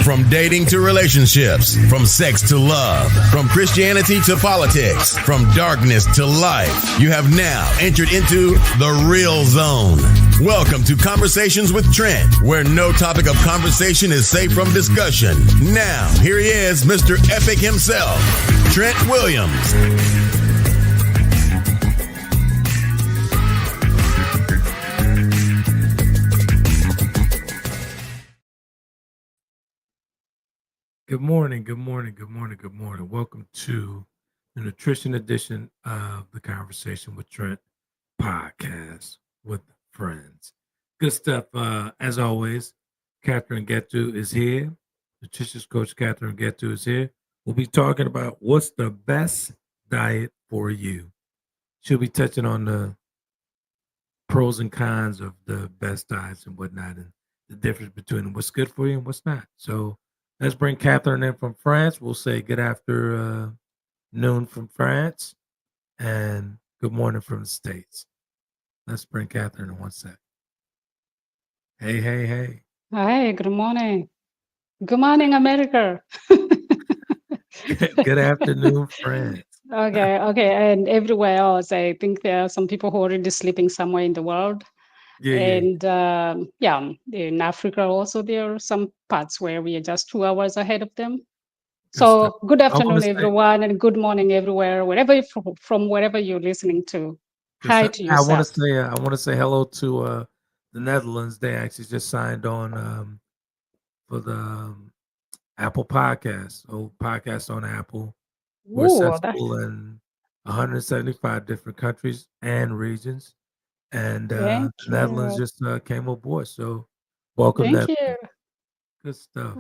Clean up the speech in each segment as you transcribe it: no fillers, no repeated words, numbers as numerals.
From dating to relationships, from sex to love, from Christianity to politics, from darkness to light, you have now entered into the real zone. Welcome to Conversations with Trent, where no topic of conversation is safe from discussion. Now, here he is, Mr. Epic himself, Trent Williams. Good morning. Welcome to the nutrition edition of the Conversation with Trent podcast with friends. Good stuff. As always, Catherine Getu is here. Nutrition coach Catherine Getu is here. We'll be talking about what's the best diet for you. She'll be touching on the pros and cons of the best diets and whatnot, and the difference between what's good for you and what's not. So let's bring Catherine in from France. We'll say good afternoon from France and good morning from the States. Let's bring Catherine in one sec. Hey. Hi, good morning. Good morning, America. Good afternoon, France. Okay. And everywhere else, I think there are some people who are already sleeping somewhere in the world. In Africa also, there are some parts where we are just 2 hours ahead of them. So good afternoon, everyone, and good morning everywhere, from wherever you're listening to. Hi to yourself. I want to say hello to the Netherlands. They actually just signed on for the Apple Podcast. Podcast on Apple. We're accessible in 175 different countries and regions. And the Netherlands just came aboard. So welcome. Thank you. Good stuff.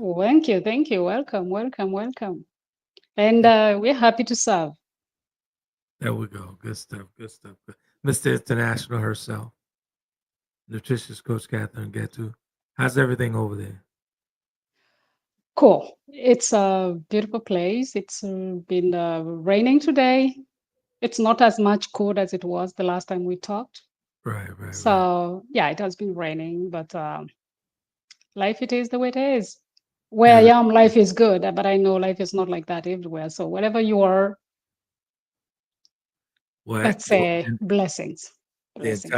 Thank you. Welcome. And we're happy to serve. There we go. Good stuff. Mr. International herself, nutritionist coach Catherine Getu. How's everything over there? Cool. It's a beautiful place. It's been raining today. It's not as much cold as it was the last time we talked. Right. So, yeah, it has been raining, but life, it is the way it is. Where I am, life is good, but I know life is not like that everywhere. So wherever you are, let's say blessings. We think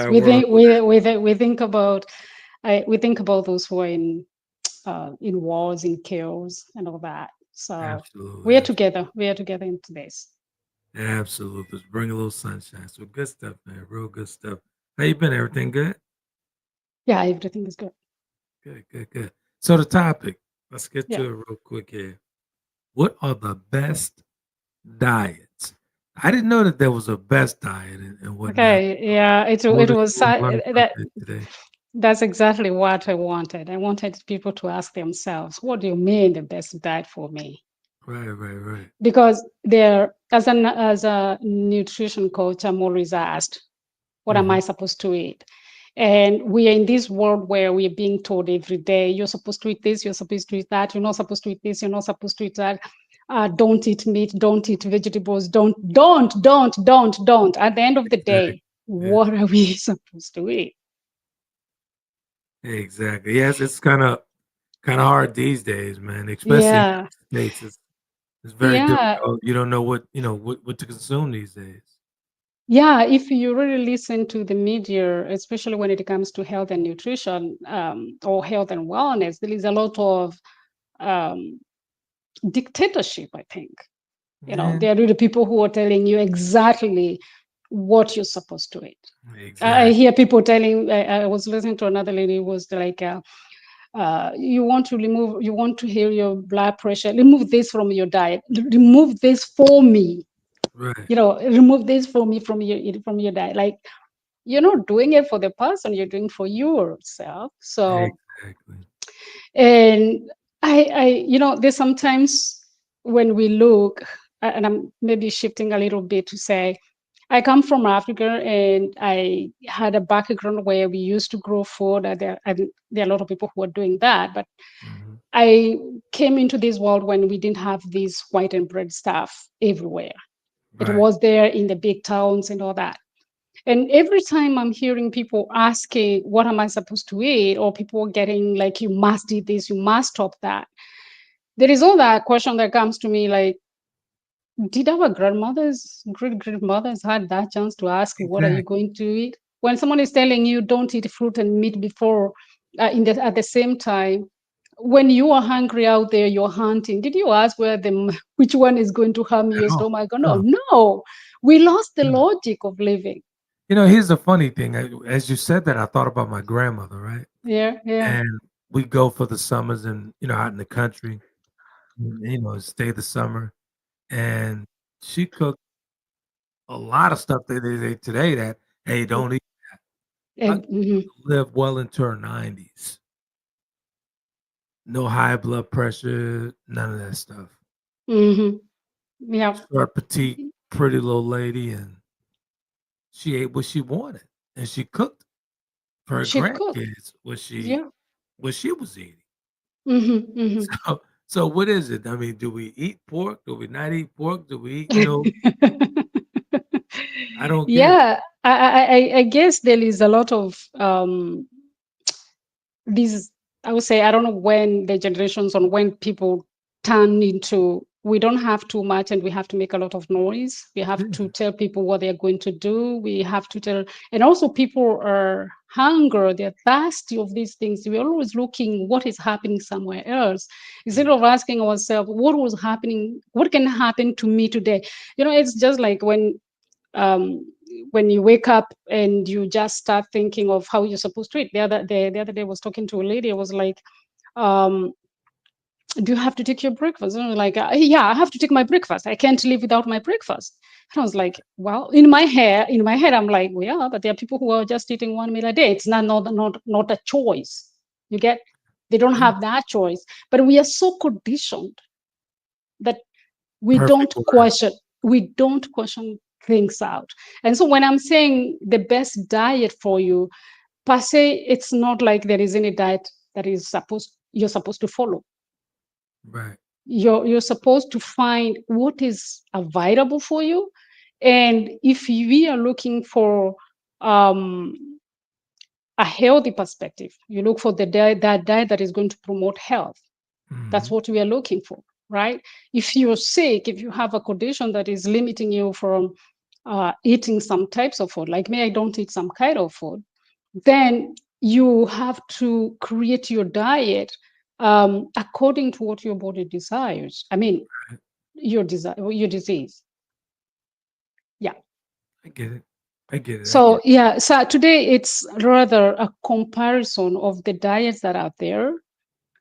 about those who are in wars, in chaos, and all that. So absolutely. We are together into this. Absolutely. Let's bring a little sunshine. So good stuff, man. Real good stuff. How you been? Everything good? Yeah, everything is good. Good. So the topic, let's get to it real quick here. What are the best diets? I didn't know that there was a best diet and whatnot. Okay, yeah, it was that. That's exactly what I wanted. I wanted people to ask themselves, what do you mean the best diet for me? Right. Because as a nutrition coach, I'm always asked, what am I supposed to eat? And we are in this world where we are being told every day, you're supposed to eat this, you're supposed to eat that, you're not supposed to eat this, you're not supposed to eat that. Don't eat meat, don't eat vegetables, don't. At the end of the day, what are we supposed to eat? Exactly. Yes, it's kind of hard these days, man. Especially in the States, it's very difficult. You don't know what to consume these days. Yeah, if you really listen to the media, especially when it comes to health and nutrition or health and wellness, there is a lot of dictatorship, I think. There are really people who are telling you exactly what you're supposed to eat. Exactly. I hear people telling, I was listening to another lady who was like, you want to heal your blood pressure, remove this from your diet, remove this for me. Right. Remove this for me from your diet. Like, you're not doing it for the person, you're doing it for yourself. So exactly. And I there's sometimes when we look, and I'm maybe shifting a little bit to say, I come from Africa, and I had a background where we used to grow food. There are a lot of people who are doing that, but I came into this world when we didn't have this white and bread stuff everywhere. Right. It was there in the big towns and all that. And every time I'm hearing people asking, what am I supposed to eat? Or people getting like, you must eat this, you must stop that. There is all that question that comes to me like, did our grandmothers, great grandmothers had that chance to ask, what are you Exactly. going to eat? When someone is telling you don't eat fruit and meat before, at the same time, when you are hungry out there, you're hunting. Did you ask where which one is going to harm your No, stomach? No, no, no. We lost the no. logic of living. Here's the funny thing. As you said that, I thought about my grandmother, right? Yeah, yeah. And we go for the summers and, out in the country, stay the summer. And she cooked a lot of stuff that they eat today that, hey, don't eat. My grandmother Mhm, lived well into her 90s. No high blood pressure, none of that stuff. mhm. Yeah, Short, petite, pretty little lady, and she ate what she wanted. And she cooked for her she cooked. grandkids Yeah. what she was eating. Mhm, mhm. So what is it? I mean, do we eat pork? Do we not eat pork? Do we eat, I don't get it. Yeah, I guess there is a lot of these. I would say I don't know when the generations on when people turn into, we don't have too much and we have to make a lot of noise. We have to Yeah, tell people what they're going to do. We have to tell, and also people are hungry, they're thirsty of these things. We're always looking what is happening somewhere else instead mm, of asking ourselves what was happening, what can happen to me today. It's just like um, when you wake up and you just start thinking of how you're supposed to eat. The other day I was talking to a lady. I was like, um, "Do you have to take your breakfast?" And I was like, "Yeah, I have to take my breakfast. I can't live without my breakfast." And I was like, "Well," in my head, I'm like, "Well, yeah, but there are people who are just eating one meal a day. It's not a choice. You get? They don't yeah. have that choice. But we are so conditioned that we Perfect don't word. question we don't question things out. And so when I'm saying the best diet for you, per se, it's not like there is any diet that is supposed you're supposed to follow. Right. You're supposed to find what is available for you. And if we are looking for um, a healthy perspective, you look for that diet that is going to promote health. That's Hmm. what we are looking for, right? If you're sick, if you have a condition that is limiting you from eating some types of food, like me, I don't eat some kind of food, then you have to create your diet according to what your body desires. I mean, your disease. Yeah. I get it. I get it. I get So it. yeah, so today it's rather a comparison of the diets that are there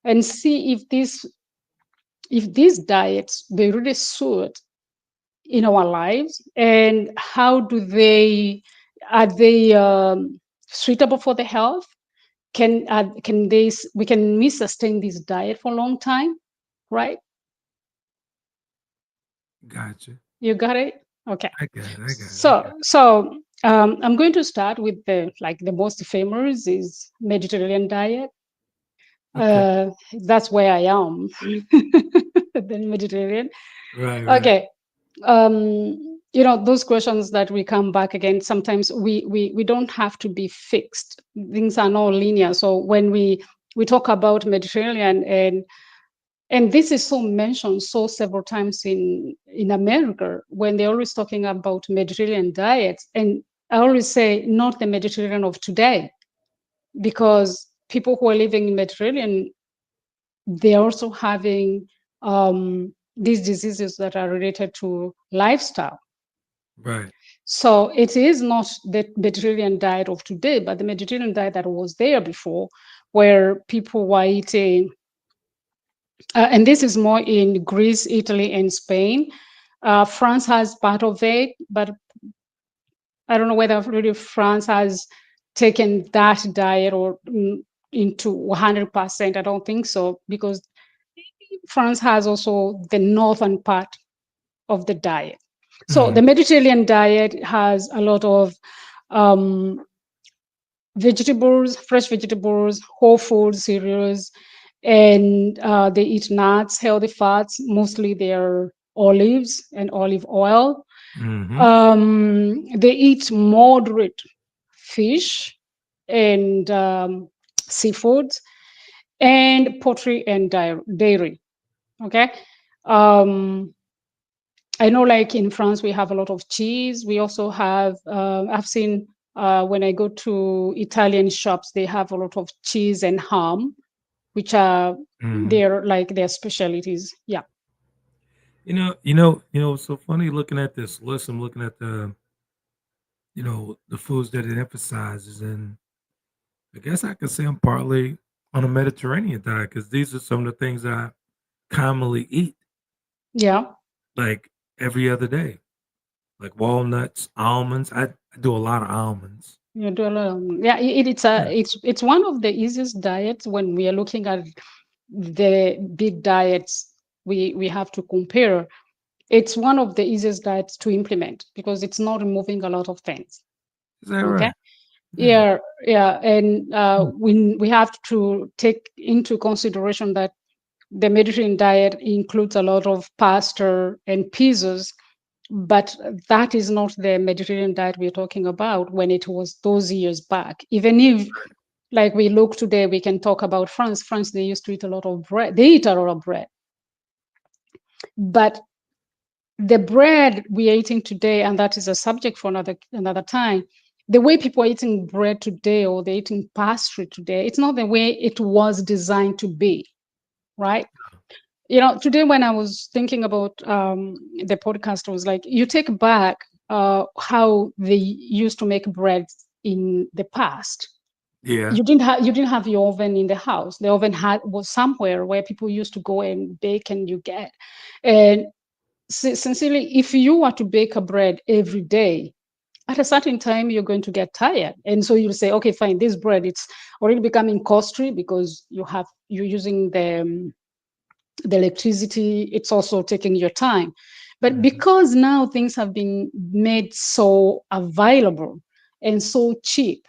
and see if these diets they really suit in our lives, and how do they are they suitable for the health. We sustain this diet for a long time, right? Gotcha. You got it. Okay. I got it. I got it. I got So I'm going to start with the most famous is Mediterranean diet. it. Okay. That's where I am. The Mediterranean. Right. Right. Okay. Those questions that we come back again, sometimes we don't have to be fixed. Things are not linear. So when we talk about Mediterranean, and this is so mentioned so several times in America, when they're always talking about Mediterranean diets, and I always say not the Mediterranean of today, because people who are living in Mediterranean, they're also having these diseases that are related to lifestyle. Right. So it is not the Mediterranean diet of today, but the Mediterranean diet that was there before, where people were eating, and this is more in Greece, Italy, and Spain. France has part of it, but I don't know whether really France has taken that diet or into 100%. I don't think so, because France has also the northern part of the diet. So Hmm. the Mediterranean diet has a lot of um, vegetables, fresh vegetables, whole food cereals, and they eat nuts, healthy fats. Mostly they're olives and olive oil. Mm-hmm. They eat moderate fish and seafoods and poultry and dairy. Okay. Um, I know, like in France, we have a lot of cheese. We also have, I've seen when I go to Italian shops, they have a lot of cheese and ham, which are Mm-hmm. their specialties. Yeah. It's so funny looking at this list. I'm looking at the foods that it emphasizes, and I guess I could say I'm partly on a Mediterranean diet because these are some of the things I commonly eat, Yeah. like every other day, like walnuts, almonds. I do a lot of almonds. You do a lot yeah, it's a Yeah, it's one of the easiest diets when we are looking at the big diets we have to compare. It's one of the easiest diets to implement because it's not removing a lot of things. is that Okay. right? Yeah. Yeah, yeah, and Mm. we have to take into consideration that the Mediterranean diet includes a lot of pasta and pizzas, but that is not the Mediterranean diet we're talking about when it was those years back. Even if, like we look today, we can talk about France. France, they used to eat a lot of bread. They eat a lot of bread, but the bread we are eating today, and that is a subject for another time. The way people are eating bread today, or they're eating pastry today, it's not the way it was designed to be, right? Today when I was thinking about the podcast, I was like, you take back how they used to make bread in the past. Yeah. You didn't have your oven in the house. The oven was somewhere where people used to go and bake, and you get. And sincerely, if you were to bake a bread every day, at a certain time you're going to get tired, and so you'll say, okay, fine, this bread, it's already becoming costly because you're using the electricity. It's also taking your time, but Mhm. because now things have been made so available and so cheap,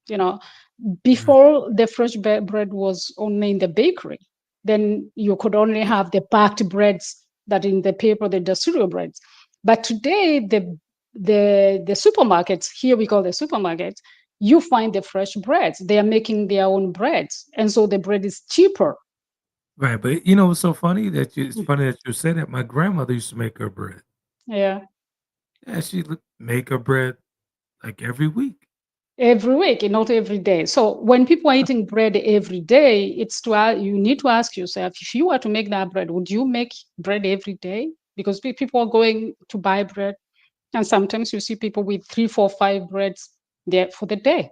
you know Right. before the fresh bread was only in the bakery, then you could only have the packed breads that in the paper, the cereal breads. But today, the supermarkets, here we call the supermarkets, you find the fresh breads. They are making their own breads, and so the bread is cheaper. Right. But it's so funny that it's funny that you said that. My grandmother used to make her bread. Yeah. Yeah, she make her bread like every week. Every week, and not every day. So when people are eating bread every day, you need to ask yourself, if you were to make that bread, would you make bread every day? Because people are going to buy bread, and sometimes you see people with three, four, five breads there for the day.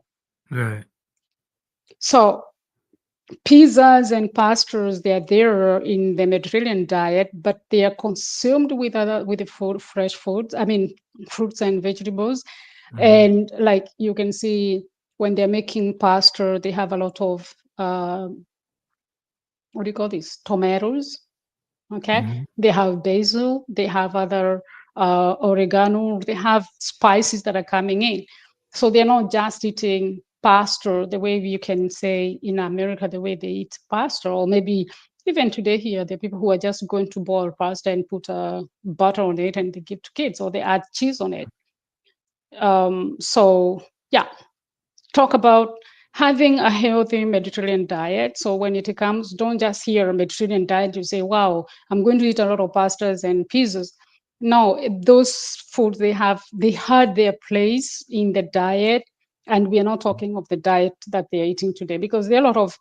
Right. So pizzas and pastas, they are there in the Mediterranean diet, but they are consumed with the food, fresh foods. I mean, fruits and vegetables. Mhm. And like you can see, when they're making pasta, they have a lot of what do you call this? Tomatoes. Okay, Mhm. they have basil, they have other oregano, they have spices that are coming in. So they're not just eating pasta the way you can say in America, the way they eat pasta, or maybe even today here, there are people who are just going to boil pasta and put butter on it and they give to kids, or they add cheese on it. So yeah, talk about having a healthy Mediterranean diet. So when it comes, don't just hear a Mediterranean diet, you say, wow, I'm going to eat a lot of pastas and pizzas. No, those foods, they had their place in the diet. And we are not talking of the diet that they're eating today, because there are a lot of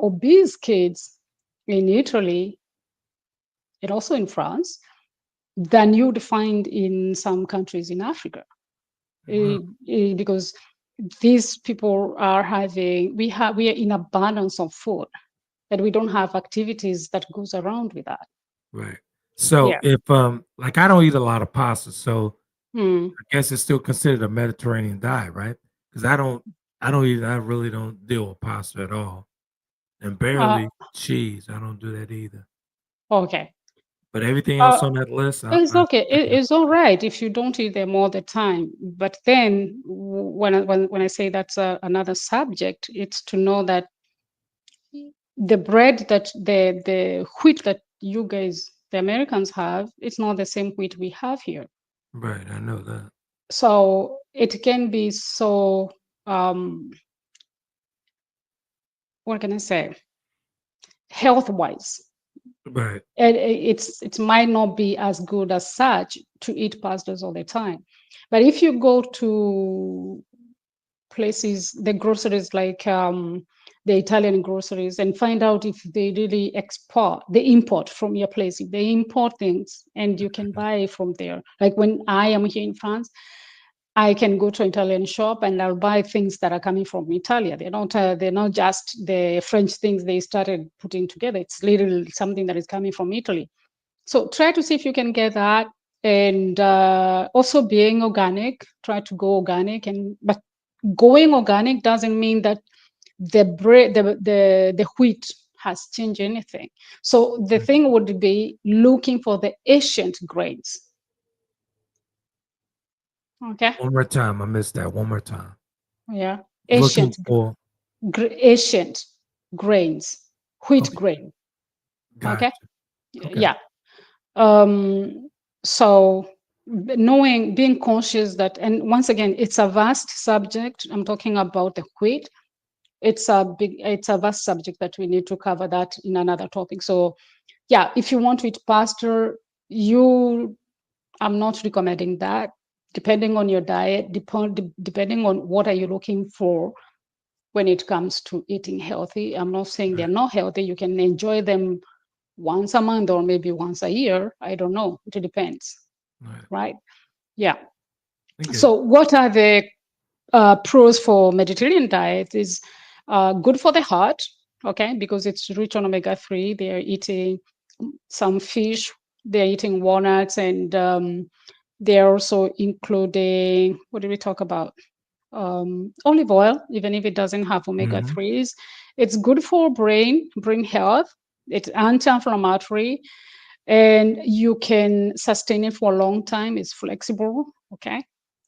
obese kids in Italy and also in France than you'd find in some countries in Africa. Wow. Because these people are we are in abundance of food, and we don't have activities that goes around with that. Right. So Yeah. if like I don't eat a lot of pasta, so Mm. I guess it's still considered a Mediterranean diet, right? Because I really don't deal with pasta at all. And Uh, barely cheese. I don't do that either. okay. But everything else Uh, on that list, it's okay. I can. It's all right if you don't eat them all the time. But then, when I say that's another subject, it's to know that the bread that the wheat that you guys, the Americans, have, it's not the same wheat we have here. Right. I know that. So it can be so, what can I say, health wise. Right. And it might not be as good as such to eat pastas all the time. But if you go to places, the groceries like the Italian groceries, and find out if they really they import from your place, if they import things and you can buy from there. Like when I am here in France, I can go to an Italian shop and I'll buy things that are coming from Italy. They're not just the French things they started putting together. It's literally something that is coming from Italy. So try to see if you can get that. And also being organic, try to go organic. But going organic doesn't mean that the wheat has changed anything. So the thing would be looking for the ancient grains. Okay. One more time. I missed that. One more time. Yeah. Looking Ancient for. ancient grains, wheat Okay. grain. Okay. Gotcha. Okay. Yeah. Um, so knowing, being conscious that, and once again, it's a vast subject. I'm talking about the wheat. It's a vast subject that we need to cover that in another topic. So yeah, if you want to eat pasta, I'm not recommending that. Depending on your diet, depending on what are you looking for when it comes to eating healthy. I'm not saying they're Right. not healthy. You can enjoy them once a month or maybe once a year. I don't know. It depends, Right. right? Yeah. I get So it. what are the pros for Mediterranean diet? Is good for the heart, okay, because it's rich on omega-3. They are eating some fish. They're eating walnuts, and they're also including, what did we talk about? Olive oil, even if it doesn't have Mm-hmm. omega-3s. It's good for brain health. It's anti-inflammatory, and you can sustain it for a long time. It's flexible, okay,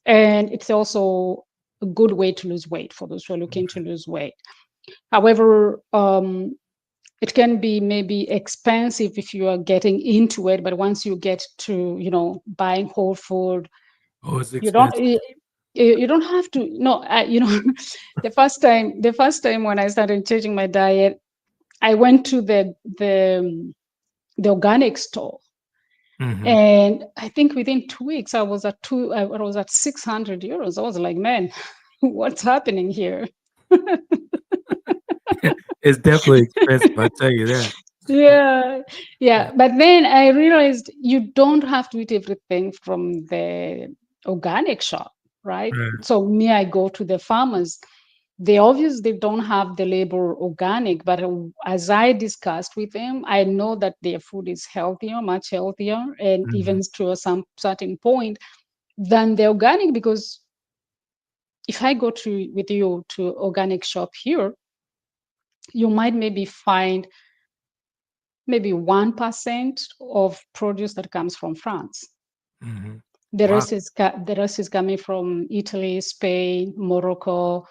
and it's also a good way to lose weight for those who are looking to lose weight. However, it can be maybe expensive if you are getting into it, but once you get to, buying whole food, Oh, it's you don't expensive. you, you don't have to. No, the first time when I started changing my diet, I went to the organic store, Mm-hmm. and I think within 2 weeks I was at 600 euros. I was like, man, what's happening here? It's definitely expensive. I tell you that. So, Yeah, yeah. yeah. But then I realized you don't have to eat everything from the organic shop, right? Right. So me, I go to the farmers. They obviously don't have the label organic, but as I discussed with them, I know that their food is healthier, much healthier, and Mm-hmm. even to some certain point than the organic. Because if I go to with you to organic shop here, you might maybe find maybe 1% of produce that comes from France. Mm-hmm. The Wow. rest is coming from Italy, Spain, Morocco,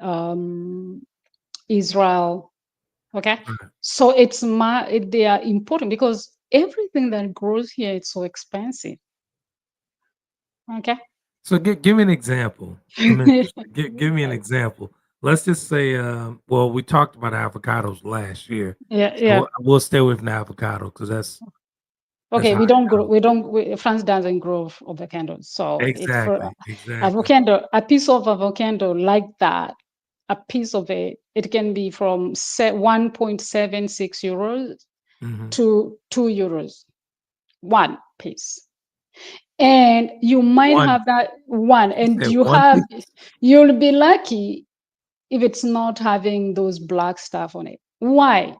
um, Israel. Okay, Right. so they are important because everything that grows here is so expensive. Okay. So give me an example. I'm interested. Give me an example. Let's just say, well, we talked about avocados last year, Yeah, so yeah. we'll stay with an avocado because that's Okay, how I know. France doesn't grow avocados. So it's for Exactly, exactly. avocado, a piece of avocado like that, a piece of it can be from 1.76 euros Mm-hmm. to 2 euros, one piece. And you might One, have that one, you and said one piece? you'll be lucky if it's not having those black stuff on it. Why?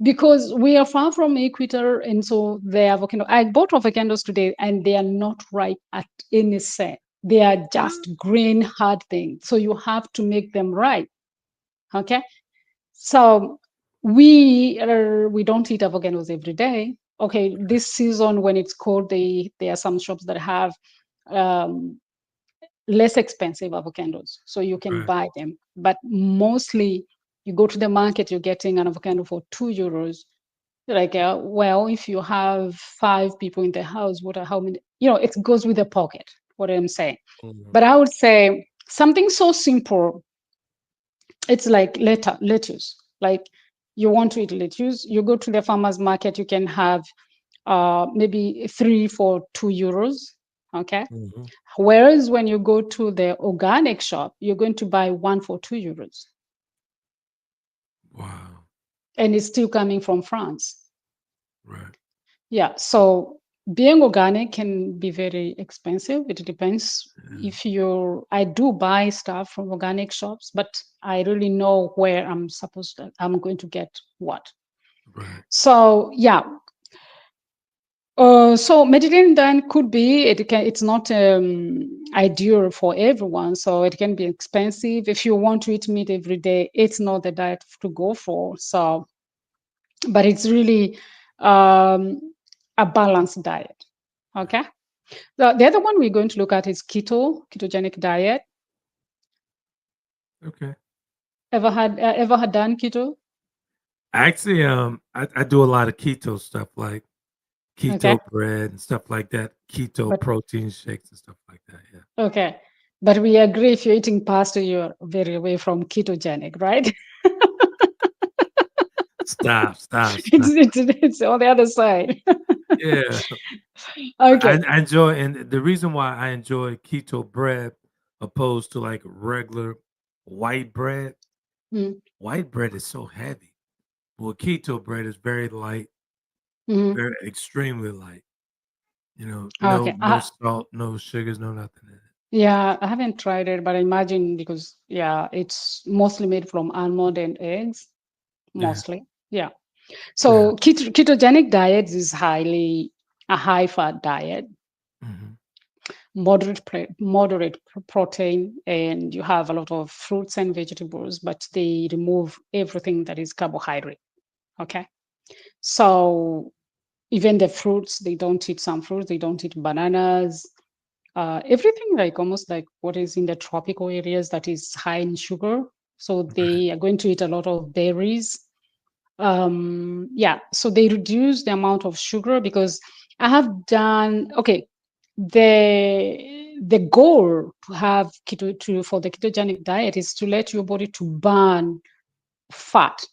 Because we are far from equator, and so the avocado. I bought avocados today, and they are not ripe at any set. They are What? just green hard things. So you have to make them ripe. Okay. So we don't eat avocados every day. Okay, this season when it's cold, there are some shops that have um, less expensive avocados, so you can Right. buy them. But mostly, you go to the market, you're getting an avocado for 2 euros. Like, well, if you have 5 people in the house, what are how many? It goes with the pocket. What I'm saying, Mhm. but I would say something so simple. It's like lettuce. Like, you want to eat lettuce, you go to the farmer's market, you can have maybe 3 for 2 euros. Okay. Mhm. Whereas when you go to the organic shop, you're going to buy 1 for 2 euros, Wow. and it's still coming from France. Right. Yeah. So being organic can be very expensive. It depends Yeah. if I do buy stuff from organic shops, but I really know where I'm going to get what. Right. So yeah. So Mediterranean diet could be, it's not ideal for everyone, so it can be expensive. If you want to eat meat every day, it's not the diet to go for. So, but it's really a balanced diet. Okay. The other one we're going to look at is ketogenic diet. Okay. Ever had done keto? Actually, I do a lot of keto stuff like Okay. keto bread and stuff like that, keto But protein shakes and stuff like that. Yeah. okay. But we agree, if you're eating pasta, you're very away from ketogenic, right? Stop, stop, it's, stop. it's it's on the other side. Yeah. Okay. I enjoy, and the reason why I enjoy keto bread opposed to like regular white bread, Mm, white bread is so heavy. Well, keto bread is very light, mhm. very extremely light. Okay. No salt, no sugars, no nothing in it. Yeah, I haven't tried it, but I imagine, because yeah, it's mostly made from almond and eggs, Yeah, mostly. Yeah. yeah. So ketogenic diet is a high fat diet, Mhm. moderate protein, and you have a lot of fruits and vegetables, but they remove everything that is carbohydrate. Okay. So even the fruits, they don't eat some fruits, they don't eat bananas, everything, like almost like what is in the tropical areas that is high in sugar. So Right. they are going to eat a lot of berries. Yeah, so they reduce the amount of sugar, because I have done, okay, the goal to have for the ketogenic diet is to let your body to burn fat,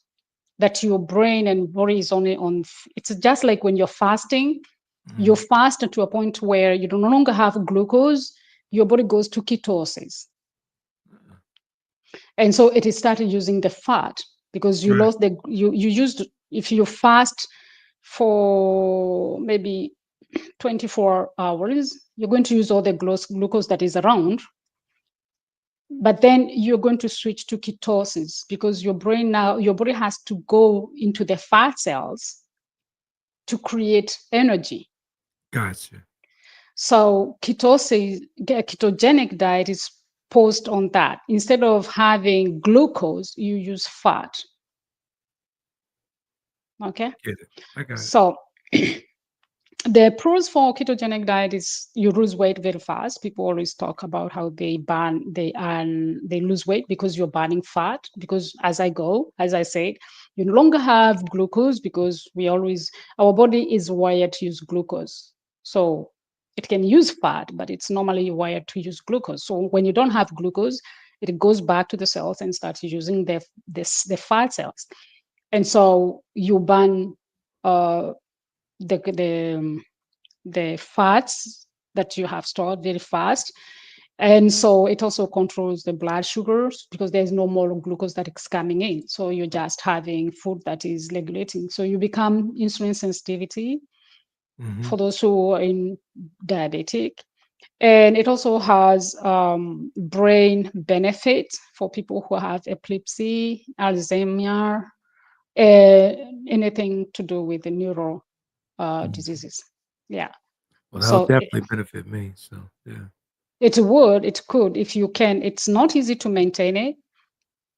that your brain and body is only on it's just like when you're fasting. You Mhm. fast to a point where you no longer have glucose, your body goes to ketosis. And so it is started using the fat, because you Right. lost you used, if you fast for maybe 24 hours, you're going to use all the glucose that is around, but then you're going to switch to ketosis, because your body has to go into the fat cells to create energy. Gotcha. So ketogenic diet is posed on that. Instead of having glucose, you use fat. Okay. Get it. I got it. So the pros for ketogenic diet is you lose weight very fast. People always talk about how they lose weight because you're burning fat. Because as I said, you no longer have glucose, because our body is wired to use glucose. So it can use fat, but it's normally wired to use glucose. So when you don't have glucose, it goes back to the cells and starts using the fat cells. And so you burn uh, the the the fats that you have stored very fast. And so it also controls the blood sugars, because there's no more glucose that is coming in. So you're just having food that is regulating. So you become insulin sensitivity Mhm. for those who are in diabetic. And it also has brain benefits for people who have epilepsy, Alzheimer, anything to do with the neural Mhm. diseases. Yeah. Well, that'll So definitely benefit me. So yeah. it could, if you can. It's not easy to maintain it,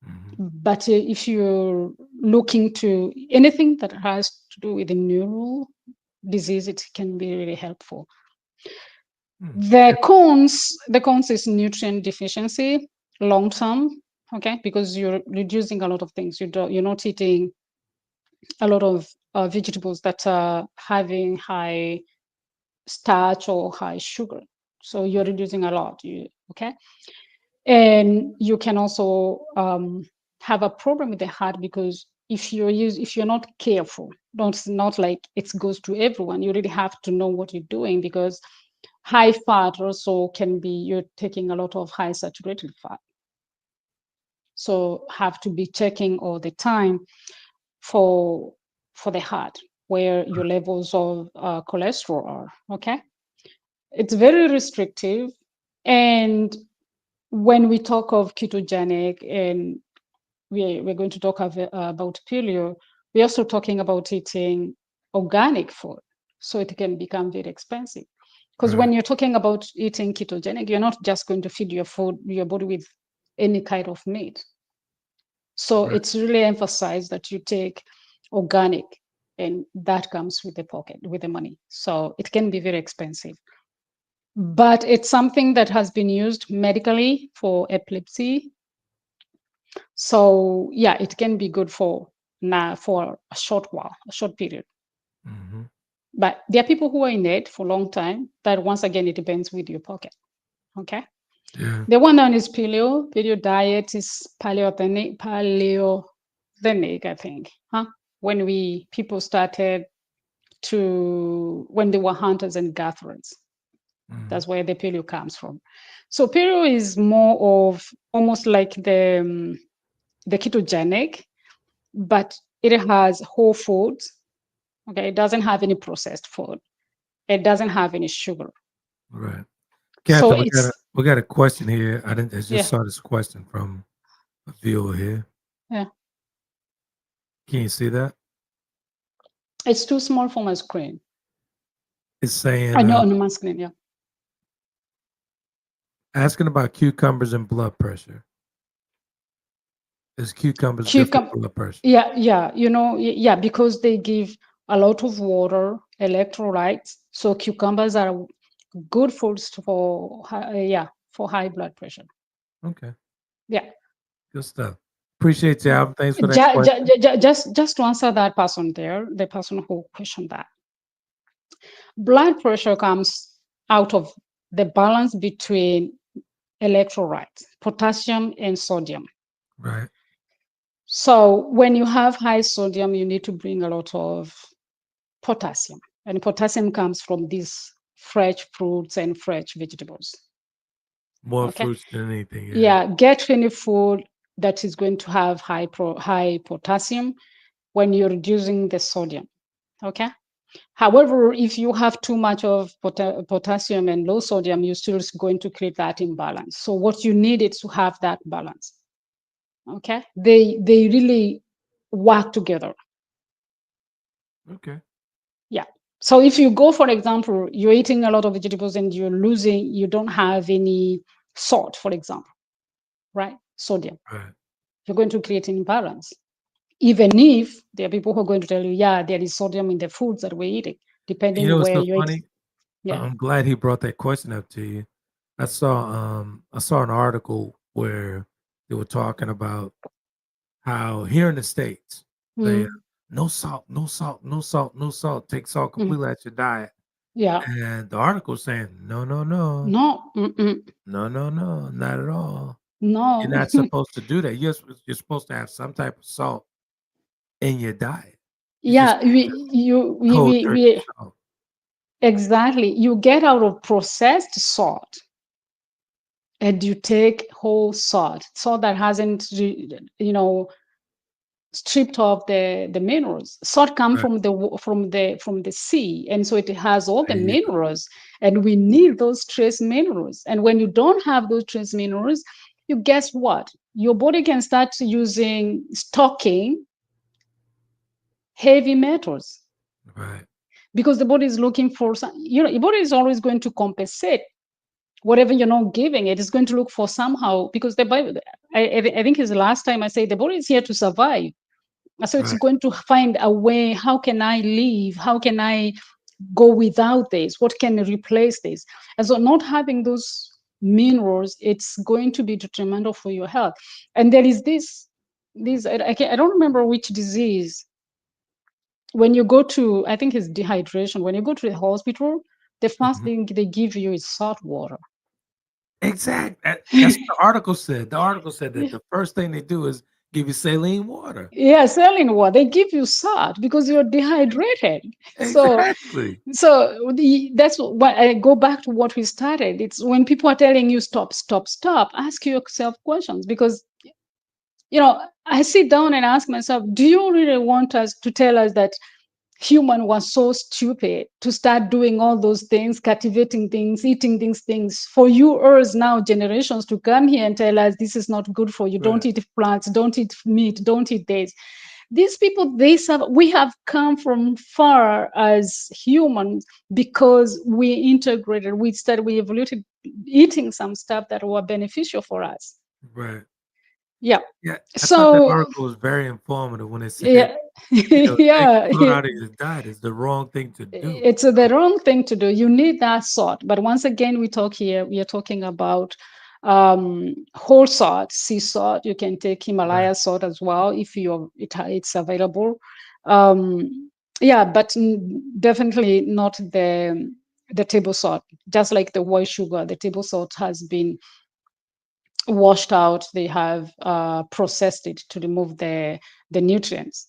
Mhm. but if you're looking to anything that has to do with the neural disease, it can be really helpful. Mm. The cons is nutrient deficiency long term, okay, because you're reducing a lot of things. You're not eating a lot of vegetables that are having high starch or high sugar. So you're reducing a lot. Okay, and you can also have a problem with the heart because if you're not careful, don't not like it goes to everyone. You really have to know what you're doing because high fat also can be you're taking a lot of high saturated fat. So have to be checking all the time for for the heart where your levels of cholesterol are. Okay, it's very restrictive, and when we talk of ketogenic and we're going to talk about paleo, we're also talking about eating organic food. So it can become very expensive. Because Right. when you're talking about eating ketogenic, you're not just going to feed your body with any kind of meat. So Right. it's really emphasized that you take organic, and that comes with the pocket, with the money. So it can be very expensive. But it's something that has been used medically for epilepsy. So yeah, it can be good for now for a short while, a short period. Mm-hmm. But there are people who are in it for a long time. But once again, it depends with your pocket. Okay. Yeah. The one known is paleo. Paleo diet is paleothenic, I think. Huh? When people started when they were hunters and gatherers. Mm-hmm. That's where the paleo comes from. So paleo is more of almost like the ketogenic, but it has whole foods. Okay, it doesn't have any processed food. It doesn't have any sugar. Right. So Captain, it's we got a question here. I just yeah, saw this question from a viewer here. yeah. Can you see that? It's too small for my screen. It's I saying know on my screen. Yeah, asking about cucumbers and blood pressure. Is cucumbers good for cucumber. blood pressure? Yeah, yeah. Yeah, because they give a lot of water, electrolytes. So cucumbers are good foods for high blood pressure. Okay. Yeah. Good stuff. Appreciate you, Alvin. Thanks for that Ja- ja- question. ja- ja- just to answer that person there, the person who questioned that, blood pressure comes out of the balance between electrolytes, potassium and sodium. Right. So when you have high sodium, you need to bring a lot of potassium, and potassium comes from these fresh fruits and fresh vegetables. More Okay, fruits than anything. Yeah. yeah, get any food that is going to have high potassium when you're reducing the sodium. Okay. However, if you have too much of potassium and low sodium, you're still going to create that imbalance. So what you need is to have that balance. Okay, they really work together. Okay. Yeah. So if you go, for example, you're eating a lot of vegetables and you don't have any salt, for example, right? Sodium. Right. You're going to create an imbalance. Even if there are people who are going to tell you, yeah, there is sodium in the foods that we're eating, You depending know what's where so you eat. funny? Yeah. I'm glad he brought that question up to you. I saw an article where they were talking about how here in the States, they Mm, no salt, no salt, no salt, no salt. Take salt mm, completely out your diet. yeah. And the article saying, no, no, no, No. Mm-mm, no, no, no, not at all. You're no. not supposed to do that. You're supposed to have some type of salt in your diet. You just Yeah. can't just cold turkey We salt. exactly. You get out of processed salt and you take whole salt that hasn't, stripped off the minerals. Salt come Right. from the sea, and so it has all the There you go. minerals, and we need those trace minerals. And when you don't have those trace minerals, you guess what? Your body can start stocking heavy metals Right. because the body is looking for some. Your body is always going to compensate whatever you're not giving it. Is going to look for somehow because the Bible. I think is the last time I say the body is here to survive. So it's Right. going to find a way. How can I live? How can I go without this? What can replace this? And so not having those minerals, it's going to be detrimental for your health. And there is this I don't remember which disease when you go to, I think it's dehydration. When you go to the hospital, the first Mhm. thing they give you is salt water. Exact. That's what the article said. The article said that the first thing they do is give you saline water. Yeah, saline water. They give you salt because you're dehydrated. So, Exactly. that's what I go back to what we started. It's when people are telling you stop, stop, stop. Ask yourself questions because I sit down and ask myself, do you really want us to tell us that human was so stupid to start doing all those things, cultivating things, eating these things for you earth now generations to come here and tell us this is not good for you. Don't Right. eat plants, don't eat meat, don't eat this. These people, they serve, we have come from far as humans because we integrated, we evolved eating some stuff that were beneficial for us. Right. Yeah. Yeah. I thought that So article was very informative when it said, yeah, take yeah, salt out of your diet is the wrong thing to do. it's the So, wrong thing to do. You need that salt. But once again, we are talking about whole salt, sea salt. You can take right. Himalaya salt as well if it's available. Yeah, but definitely not the table salt. Just like the white sugar, the table salt has been washed out. They have processed it to remove the nutrients.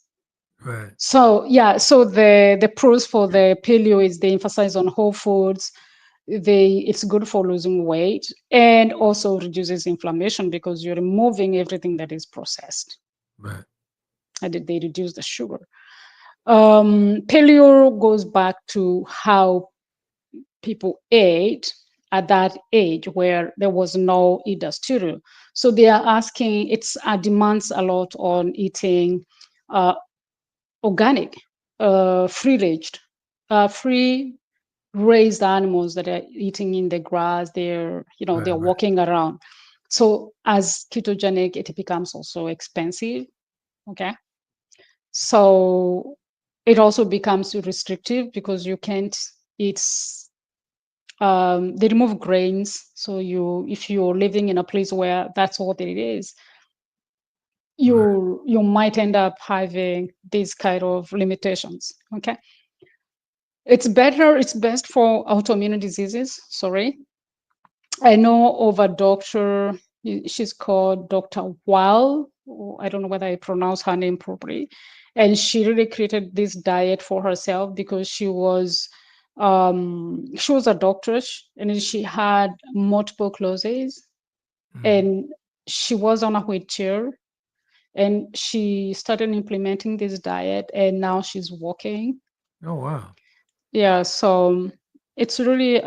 Right. So yeah, so the pros for the paleo is they emphasize on whole foods. It's good for losing weight and also reduces inflammation because you're removing everything that is processed, Right. and they reduce the sugar. Paleo goes back to how people ate at that age where there was no industrial. So they are asking, it's demands a lot on eating uh, organic, free raised animals that are eating in the grass. They're Right. Right. walking around. So as ketogenic, it becomes also expensive. Okay, so it also becomes restrictive because you can't eat. They remove grains, so if you're living in a place where that's all it is, Right. you might end up having these kind of limitations. Okay. It's best for autoimmune diseases. Sorry. I know of a doctor, she's called Dr. Wal. I don't know whether I pronounce her name properly. And she really created this diet for herself because she was a doctor and she had multiple sclerosis Mhm. and she was on a wheelchair and she started implementing this diet and now she's walking. Oh wow. Yeah, so it's really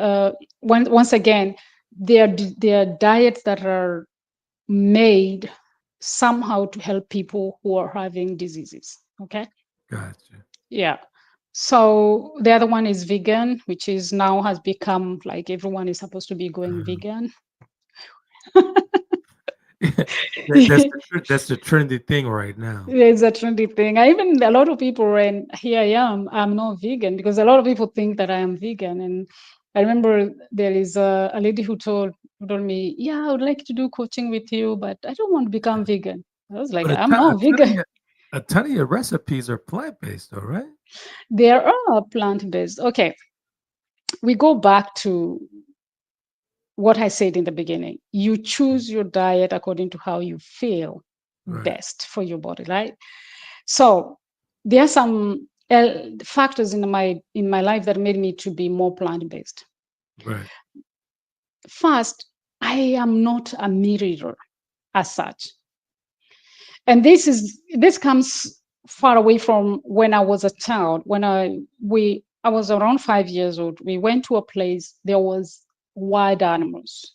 once again, they are diets that are made somehow to help people who are having diseases. Okay, Gotcha. yeah. So the other one is vegan, which is now has become like everyone is supposed to be going Uh, vegan. that's the trendy thing right now. It's a trendy thing. I even a lot of people, and here I am, I'm not vegan because a lot of people think that I am vegan. And I remember there is a lady who told me, "Yeah, I would like to do coaching with you, but I don't want to become vegan." I was like, But "I'm not vegan." a ton of your recipes are plant based, though, right? There are plant-based. Okay, we go back to what I said in the beginning. You choose your diet according to how you feel Right. best for your body, right? So there are some factors in my life that made me to be more plant based. Right. First, I am not a meat eater as such, and this comes far away from when I was a child. I was around 5 years old. We went to a place there was wild animals,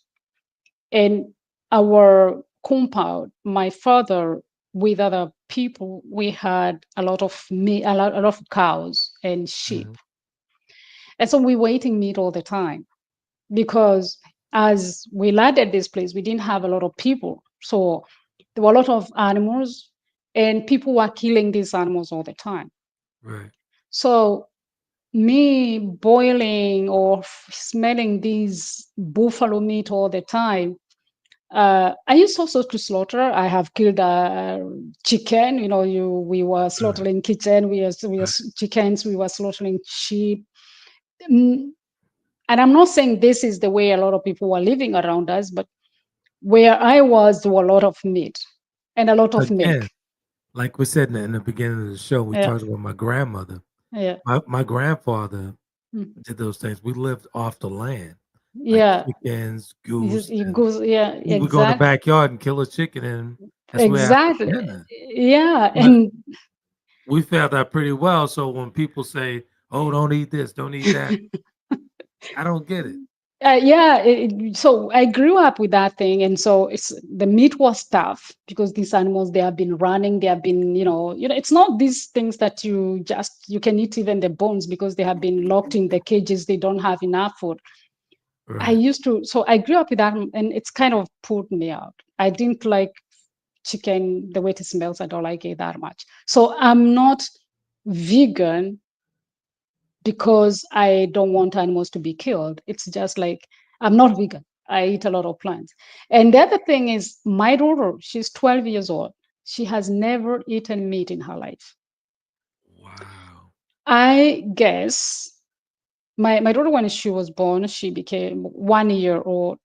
and our compound, my father with other people, we had a lot of meat, a lot of cows and sheep. Mhm. And so we were eating meat all the time because as we landed this place, we didn't have a lot of people. So there were a lot of animals and people were killing these animals all the time. Right. So me boiling or smelling these buffalo meat all the time, I used also to slaughter. I have killed chicken. We were Right. slaughtering chicken. Right. Chickens. We were slaughtering sheep. Mm, And I'm not saying this is the way a lot of people were living around us, but where I was, there were a lot of meat and a lot of milk. Again, like we said in the beginning of the show, we Yeah, talked about my grandmother. yeah, My grandfather mm, did those things. We lived off the land, like yeah. chickens, goose, It and goes, yeah, we would go in the exactly, backyard and kill a chicken, and that's what we have for exactly, dinner. yeah, But and we felt that pretty well. So when people say, "Oh, don't eat this, don't eat that," I don't get it. yeah. So I grew up with that thing, and so it's the meat was tough because these animals they have been running, they have been, it's not these things that you can eat even the bones because they have been locked in the cages. They don't have enough food. Right, So I grew up with that, and it's kind of put me out. I didn't like chicken the way it smells. I don't like it that much. So I'm not vegan because I don't want animals to be killed. It's just like I'm not vegan. I eat a lot of plants. And the other thing is, my daughter, she's 12 years old. She has never eaten meat in her life. wow. I guess my daughter, when she was born, she became 1 year old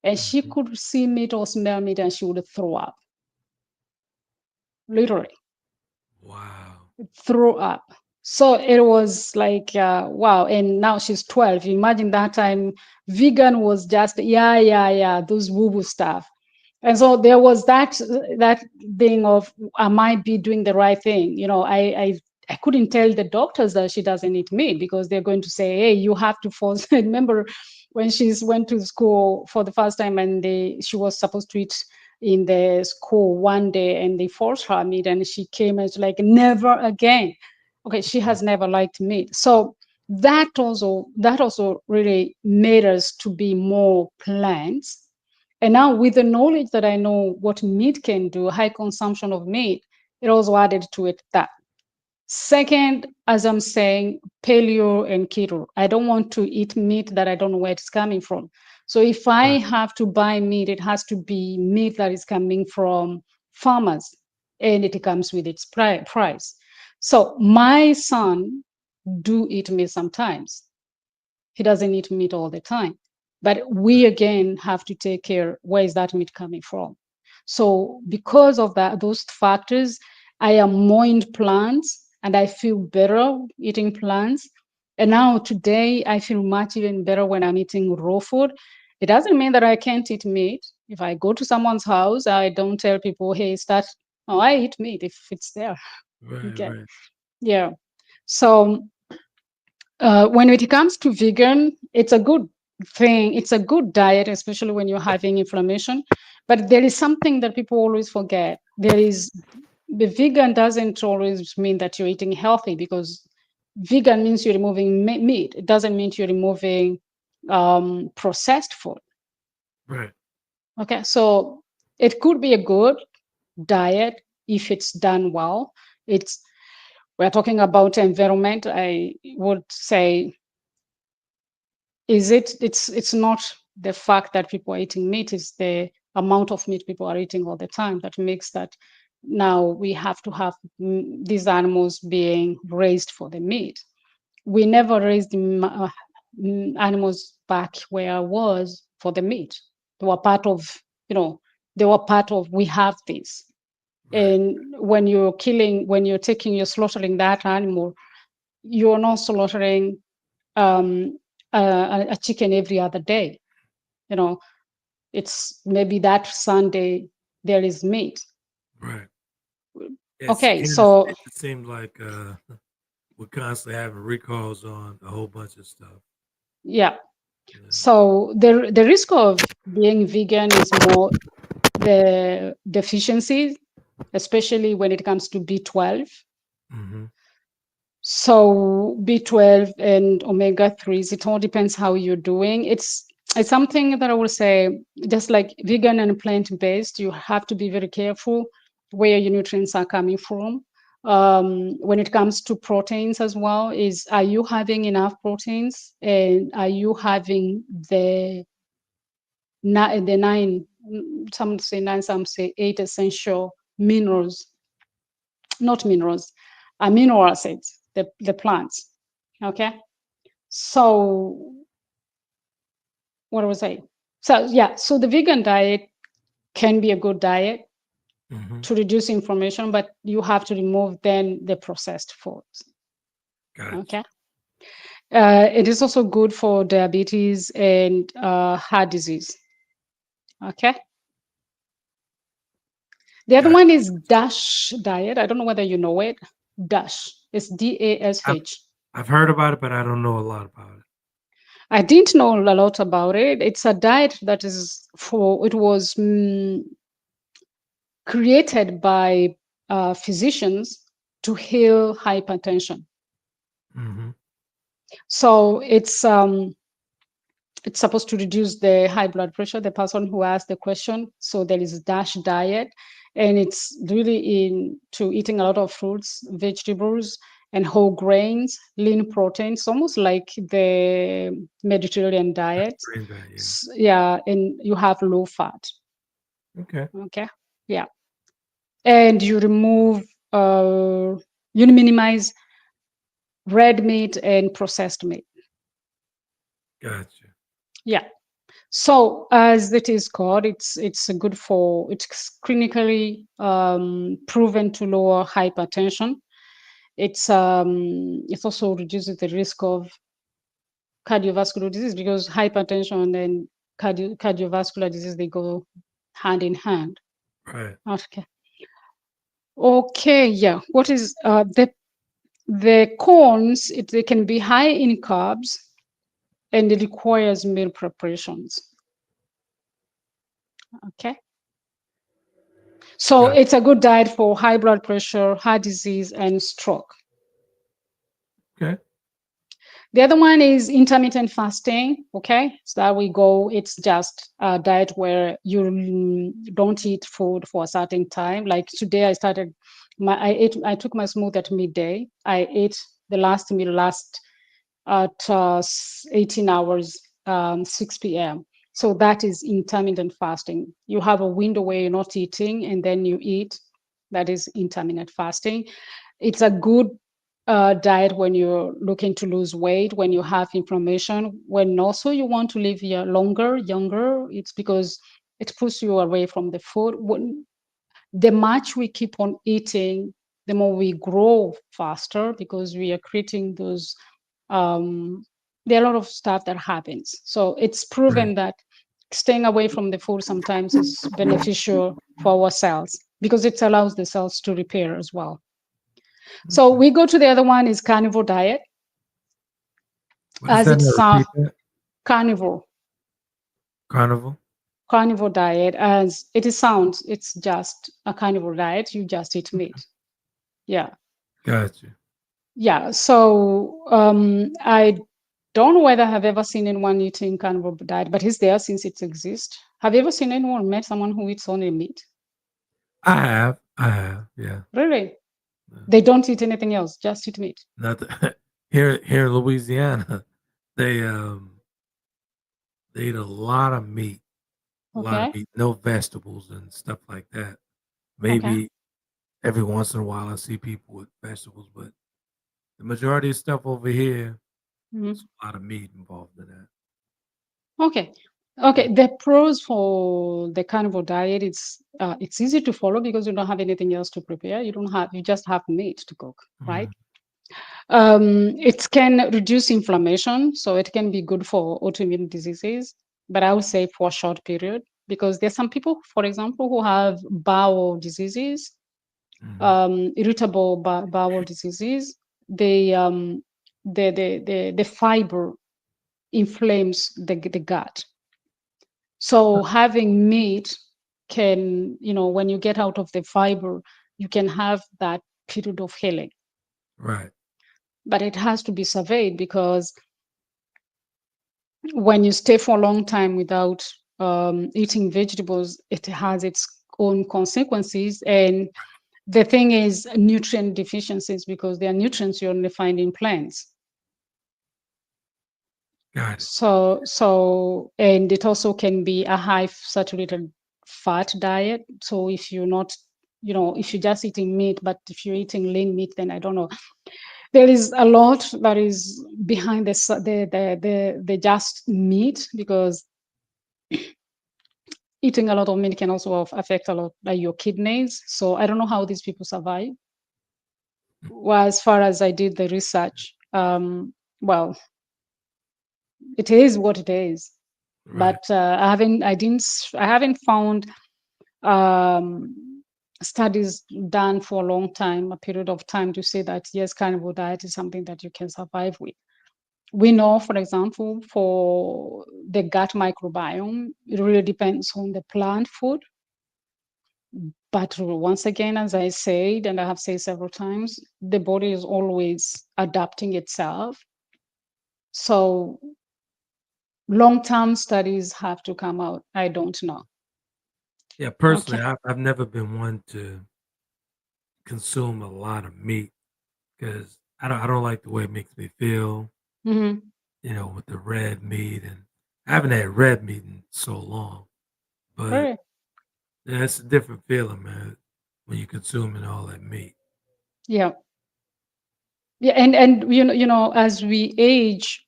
and she Mhm. could see meat or smell meat and she would throw up, literally. Wow. Threw up. So it was like, wow. And now she's 12. Imagine that time, vegan was just, yeah, yeah, yeah, those woo woo stuff. And so there was that thing of, I might be doing the right thing. I couldn't tell the doctors that she doesn't eat meat because they're going to say, hey, you have to force. I remember when she went to school for the first time and she was supposed to eat in the school one day and they forced her meat and she came and it's like, never again. Okay, she Mhm. has never liked meat. So that also really made us to be more plants. And now with the knowledge that I know what meat can do, high consumption of meat, it also added to it that. Second, as I'm saying, paleo and keto. I don't want to eat meat that I don't know where it's coming from. So if I Right, have to buy meat, it has to be meat that is coming from farmers and it comes with its price. So my son do eat meat sometimes. He doesn't eat meat all the time. But we again have to take care, where is that meat coming from? So because of those factors, I am more in plants and I feel better eating plants. And now today I feel much even better when I'm eating raw food. It doesn't mean that I can't eat meat. If I go to someone's house, I don't tell people, hey, start. No, I eat meat if it's there. right, Okay. right. Yeah. So when it comes to vegan, it's a good thing. It's a good diet, especially when you're having inflammation. But there is something that people always forget. The vegan doesn't always mean that you're eating healthy because vegan means you're removing meat. It doesn't mean you're removing processed food. Right. Okay, so it could be a good diet if it's done well. It's we're talking about environment. I would say it's not the fact that people are eating meat, it's the amount of meat people are eating all the time that makes that now we have to have these animals being raised for the meat. We never raised animals back where I was for the meat. They were part of, you know, they were part of, we have this. Right. And you're slaughtering that animal, you're not slaughtering um, a chicken every other day. You know, it's maybe that Sunday there is meat. Right. It's Okay, and so it seems like we're constantly having recalls on a whole bunch of stuff. yeah, You know. so the risk of being vegan is more the deficiencies, especially when it comes to B12. Mm-hmm. So B12 and omega 3s, it all depends how you're doing. It's something that I would say, just like vegan and plant-based, you have to be very careful where your nutrients are coming from. When it comes to proteins as well, is are you having enough proteins and are you having the nine some say 9, some say 8 essential minerals, not minerals, amino acids, the plants. Okay. So what was I? So yeah, so the vegan diet can be a good diet Mm-hmm. to reduce inflammation, but you have to remove then the processed foods. Gotcha. Okay. It is also good for diabetes and heart disease. Okay. The other Gotcha. one is DASH diet. I don't know whether you know it. DASH. It's DASH. I've heard about it, but I don't know a lot about it. I didn't know a lot about it. It's a diet that is it was created by physicians to heal hypertension. Mm-hmm. So it's supposed to reduce the high blood pressure, the person who asked the question. So there is DASH diet, and it's really into eating a lot of fruits, vegetables, and whole grains, lean proteins, almost like the Mediterranean diet. Yeah, and you have low fat. Okay. Okay. Yeah. And you remove, you minimize red meat and processed meat. Gotcha. Yeah. So as it is called, it's good for, it's clinically proven to lower hypertension. It also reduces the risk of cardiovascular disease, because hypertension and cardiovascular disease, they go hand in hand. Right. Okay. Okay. Yeah. What is the cons? They can be high in carbs, and it requires meal preparations. Okay. So Gotcha. it's a good diet for high blood pressure, heart disease, and stroke. Okay. The other one is intermittent fasting. Okay, so that we go. It's just a diet where you don't eat food for a certain time. Like today, I took my smoothie at midday. I ate the last meal at 18 hours, 6 p.m. So that is intermittent fasting. You have a window where you're not eating and then you eat. That is intermittent fasting. It's a good diet when you're looking to lose weight, when you have inflammation, when also you want to live younger. It's because it pulls you away from the food. The much we keep on eating, the more we grow faster, because we are creating those there are a lot of stuff that happens. So it's proven that staying away from the food sometimes is beneficial for our cells, because it allows the cells to repair as well. So we go to the other one is carnivore diet. What is that? Carnivore. Carnivore diet, as it sounds, it's just a carnivore diet. You just eat meat. Yeah. Gotcha. Yeah. So I don't know whether I've ever seen anyone eating carnivore diet, but it's there since it exists. Have you ever seen anyone met someone who eats only meat? I have. Yeah. Really? Yeah. They don't eat anything else, just eat meat. Here in Louisiana, they eat a lot of meat. A lot of meat, no vegetables and stuff like that. Maybe every once in a while I see people with vegetables, but the majority of stuff over here, there's a lot of meat involved in that. Okay. The pros for the carnivore diet, it's easy to follow because you don't have anything else to prepare. You just have meat to cook, right? It can reduce inflammation, so it can be good for autoimmune diseases, but I would say for a short period, because there's some people, for example, who have bowel diseases, irritable bowel diseases. The fiber inflames the gut. So having meat can, when you get out of the fiber, you can have that period of healing. Right. But it has to be surveyed, because when you stay for a long time without eating vegetables, it has its own consequences. And the thing is nutrient deficiencies, because there are nutrients you only find in plants. Got it. So, and it also can be a high saturated fat diet. So if you're not, if you're just eating meat, but if you're eating lean meat, then I don't know. There is a lot that is behind the just meat, because eating a lot of meat can also affect a lot like your kidneys. So I don't know how these people survive. Well, as far as I did the research, well, it is what it is. Right. But I haven't found um, studies done for a long time, a period of time, to say that yes, carnivore diet is something that you can survive with. We know, for example, for the gut microbiome, it really depends on the plant food. But once again, as I said, and I have said several times, the body is always adapting itself. So long-term studies have to come out. I don't know. Yeah, personally, Okay. I've never been one to consume a lot of meat because I don't like the way it makes me feel. Hmm. With the red meat, and I haven't had red meat in so long. But Right. yeah, it's a different feeling, man, when you're consuming all that meat. Yeah. Yeah. And as we age,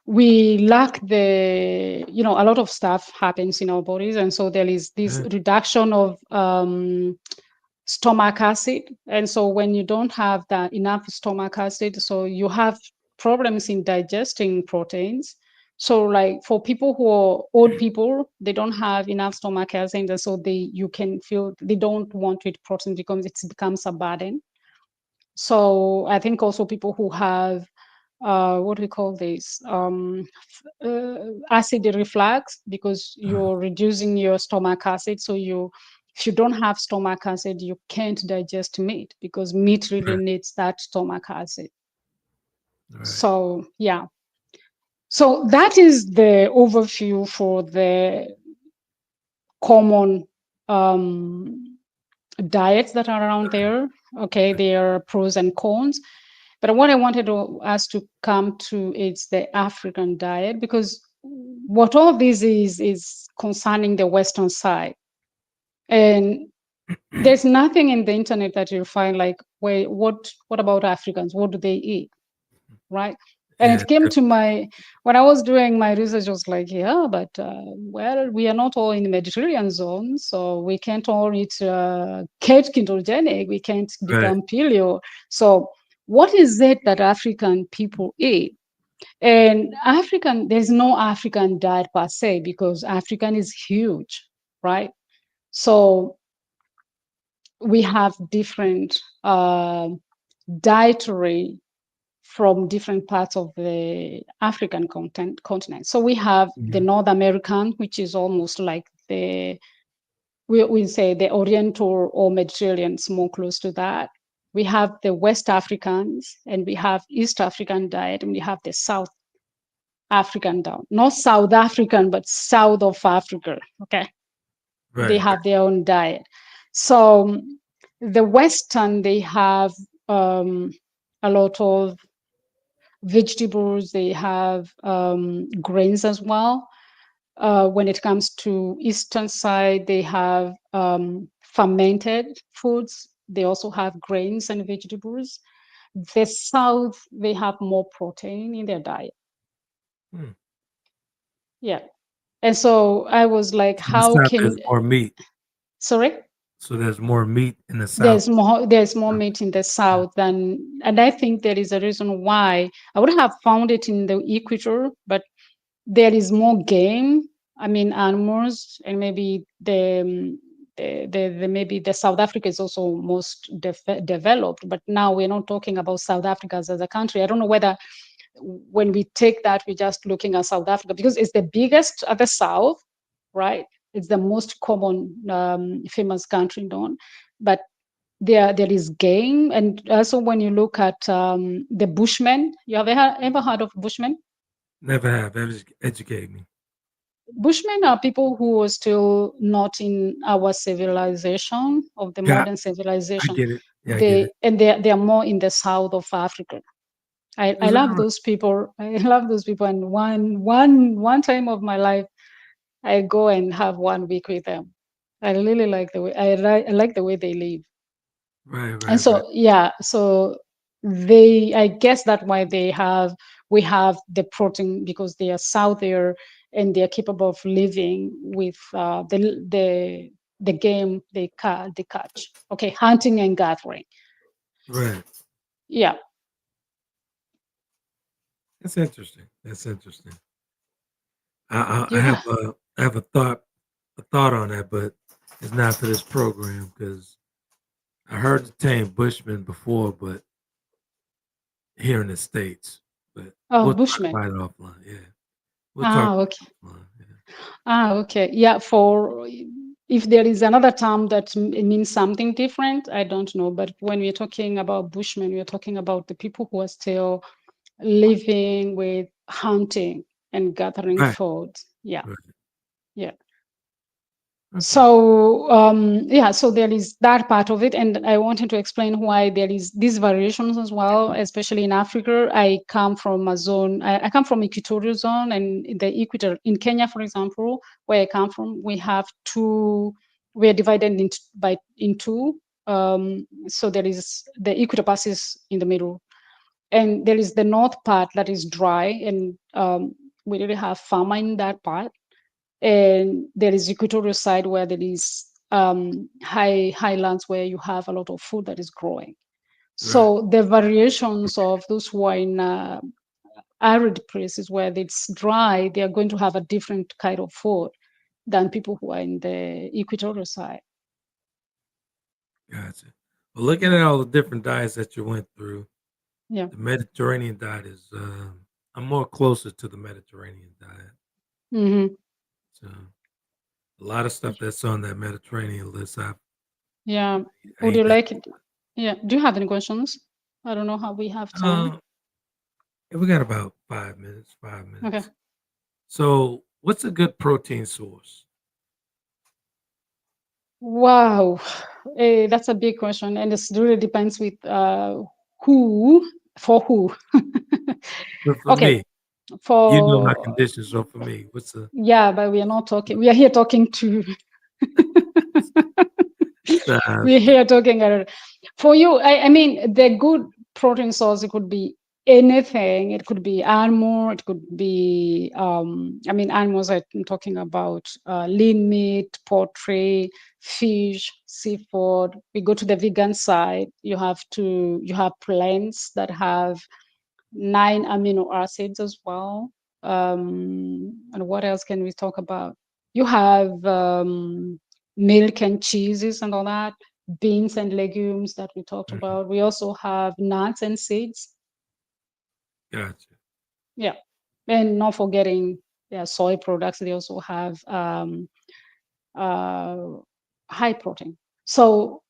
we lack a lot of stuff happens in our bodies, and so there is this Yeah, reduction of stomach acid. And so when you don't have that enough stomach acid, so you have problems in digesting proteins. So like for people who are old people, they don't have enough stomach acid, and so you can feel they don't want to eat protein because it becomes a burden. So I think also people who have what do we call this, acid reflux, because uh, you're reducing your stomach acid. So if you don't have stomach acid, you can't digest meat, because meat really right, needs that stomach acid. right. So yeah, so that is the overview for the common diets that are around there. Okay, there are pros and cons. But what I wanted us to come to is the African diet, because what all this is concerning the Western side. And there's nothing in the internet that you'll find like, wait, what about Africans? What do they eat? Right? And Yeah, it came to when I was doing my research, I was like, yeah, but well, we are not all in the Mediterranean zone, so we can't all eat ketogenic, we can't right. become paleo. So what is it that African people eat? And there's no African diet per se, because African is huge, right? So we have different dietary from different parts of the African continent. So we have the Mhm. North American, which is almost like we say the Oriental or Mediterranean, is more close to that. We have the West Africans, and we have East African diet, and we have the South African diet. Not South African, but South of Africa. Okay, they Right, have their own diet. So the Western, they have a lot of vegetables, they have grains as well. When it comes to Eastern side, they have fermented foods. They also have grains and vegetables. The South, they have more protein in their diet. hmm. Yeah. And so I was like, So the how South has can, more meat. sorry? So there's more meat in the South. There's more meat in the South than, and I think there is a reason why. I would have found it in the equator, but there is more game. I mean, animals, and maybe the maybe the South Africa is also most developed. But now we're not talking about South Africa as a country. I don't know whether when we take that, we're just looking at South Africa because it's the biggest at the South, right? It's the most common famous country known, but there is game. And also when you look at the Bushmen, you have ever heard of Bushmen? Never have. Educate me. Bushmen are people who are still not in our civilization of the Got. modern I civilization. get it. Yeah, I get it. They are more in the south of Africa. I Is that love right? those people. I love those people. And one time of my life, I go and have 1 week with them. I really like the way I like the way they live. Right, And right, right. so yeah, so they, I guess that why we have the protein, because they are south there and they are capable of living with the game they catch. Okay, hunting and gathering. Right. Yeah. That's interesting. That's interesting. Do you have I have a thought on that, but it's not for this program because I heard the term Bushman before, but here in the States. But we'll talk Bushmen? about it offline. Yeah. We'll talk Ah, okay. offline. Yeah. Okay. Yeah. For if there is another term that means something different, I don't know. But when we're talking about Bushmen, we're talking about the people who are still living with hunting and gathering Right. food. Yeah. Right. Yeah. Okay. So yeah, so there is that part of it, and I wanted to explain why there is these variations as well, especially in Africa. I come from a zone, I come from equatorial zone, and in the equator in Kenya, for example, where I come from, we have two. We are divided in two. So there is the equator passes in the middle, and there is the north part that is dry, and we really have farmer in that part, and there is equatorial side where there is highlands where you have a lot of food that is growing. Right. So the variations of those who are in arid places where it's dry, they are going to have a different kind of food than people who are in the equatorial side. Gotcha. Well, looking at all the different diets that you went through, Yeah. the Mediterranean diet is, I'm more closer to the Mediterranean diet. Hmm. So a lot of stuff that's on that Mediterranean list, Yeah. I Would eat you that. like it? Yeah. Do you have any questions? I don't know how we have time. Uh, yeah, we got about 5 minutes, five Okay. minutes. So what's a good protein source? Wow, that's a big question, and it really depends with who for who. For Okay, me, you know my for conditions. So for me, what's a yeah, but we are not talking. We are here talking to. We're size? here talking for you. I mean, the good protein source, it could be anything. It could be animal. It could be I mean, animals. I'm talking about lean meat, poultry, fish, seafood. We go to the vegan side. You have plants that have 9 amino acids as well. And what else can we talk about? You have milk and cheeses and all that, beans and legumes that we talked Mhm. about. We also have nuts and seeds. Gotcha. Yeah. And not forgetting, yeah, soy products. They also have uh, high protein. So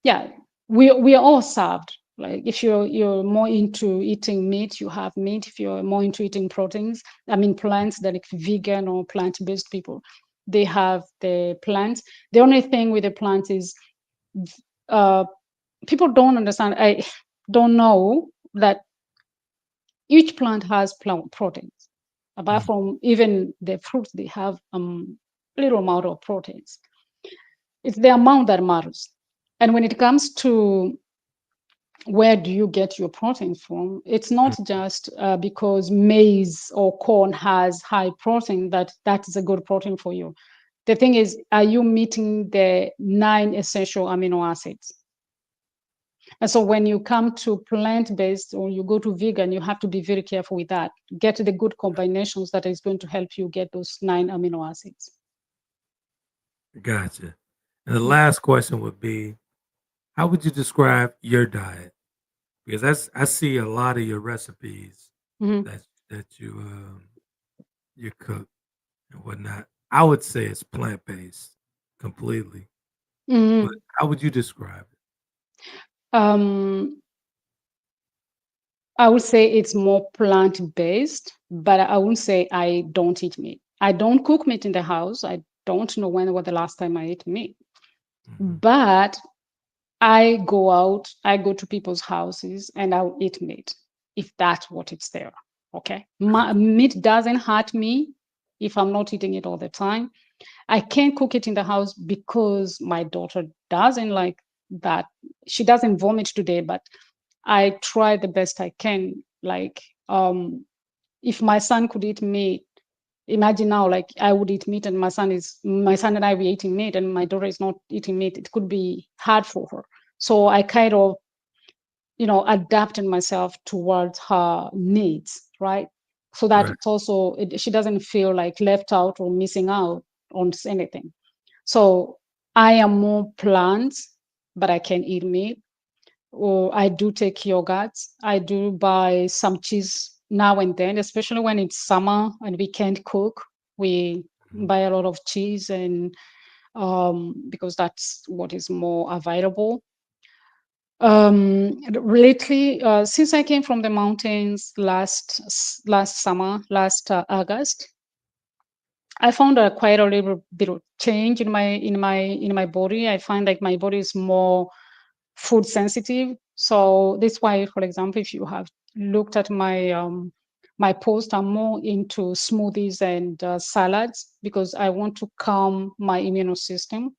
yeah, we are all served. Like if you're more into eating meat, you have meat. If you're more into eating proteins, I mean plants, that like vegan or plant-based people, they have the plants. The only thing with the plants is uh, people don't understand. I don't know that each plant has proteins. Apart Mm. from even the fruits, they have little amount of proteins. It's the amount that matters. And when it comes to where do you get your protein from, it's not just because maize or corn has high protein that is a good protein for you. The thing is, are you meeting the 9 essential amino acids? And so when you come to plant-based or you go to vegan, you have to be very careful with that. Get the good combinations that is going to help you get those 9 amino acids. Gotcha. And the last question would be, how would you describe your diet? Because I see a lot of your recipes Mhm. that you cook and whatnot. I would say it's plant based completely. But Mhm. how would you describe it? Um, I would say it's more plant-based, but I wouldn't say I don't eat meat. I don't cook meat in the house. I don't know when was the last time I ate meat. Mhm. But I go out, I go to people's houses and I'll eat meat if that's what it's there. Okay. Gotcha. Meat doesn't hurt me. if I'm not eating it all the time. I can't cook it in the house because my daughter doesn't like that. She doesn't vomit today, but I try the best I can. Like, if my son could eat meat, imagine now, like I would eat meat and my son and I were eating meat and my daughter is not eating meat. It could be hard for her. So I kind of, adapted myself towards her needs, right? So that Right. it's also, she doesn't feel like left out or missing out on anything. So I am more plants, but I can eat meat. Or I do take yogurts. I do buy some cheese now and then, especially when it's summer and we can't cook. We Mhm. buy a lot of cheese and because that's what is more available. Lately, since I came from the mountains last summer, last August, I found quite a little bit of change in my body. I find like my body is more food sensitive. So that's why, for example, if you have looked at my post, I'm more into smoothies and salads because I want to calm my immune system. Okay.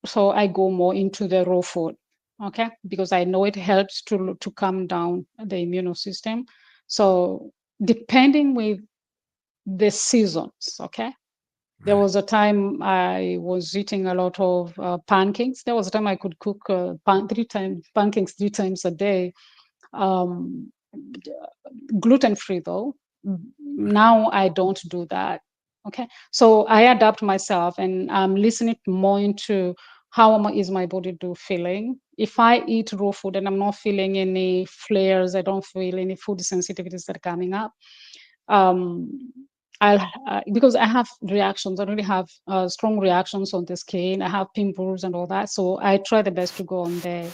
So I go more into the raw food, okay, because I know it helps to calm down the immune system. So depending with the seasons, okay. There Right. was a time I was eating a lot of pancakes. There was a time I could cook pancakes 3 times a day. Um, Gluten free though. Right. Now I don't do that. Okay, so I adapt myself and I'm listening more into is my body do feeling. If I eat raw food and I'm not feeling any flares, I don't feel any food sensitivities that are coming up. Um, I'll because I have reactions. I really have strong reactions on the skin. I have pimples and all that. So I try the best to go on there.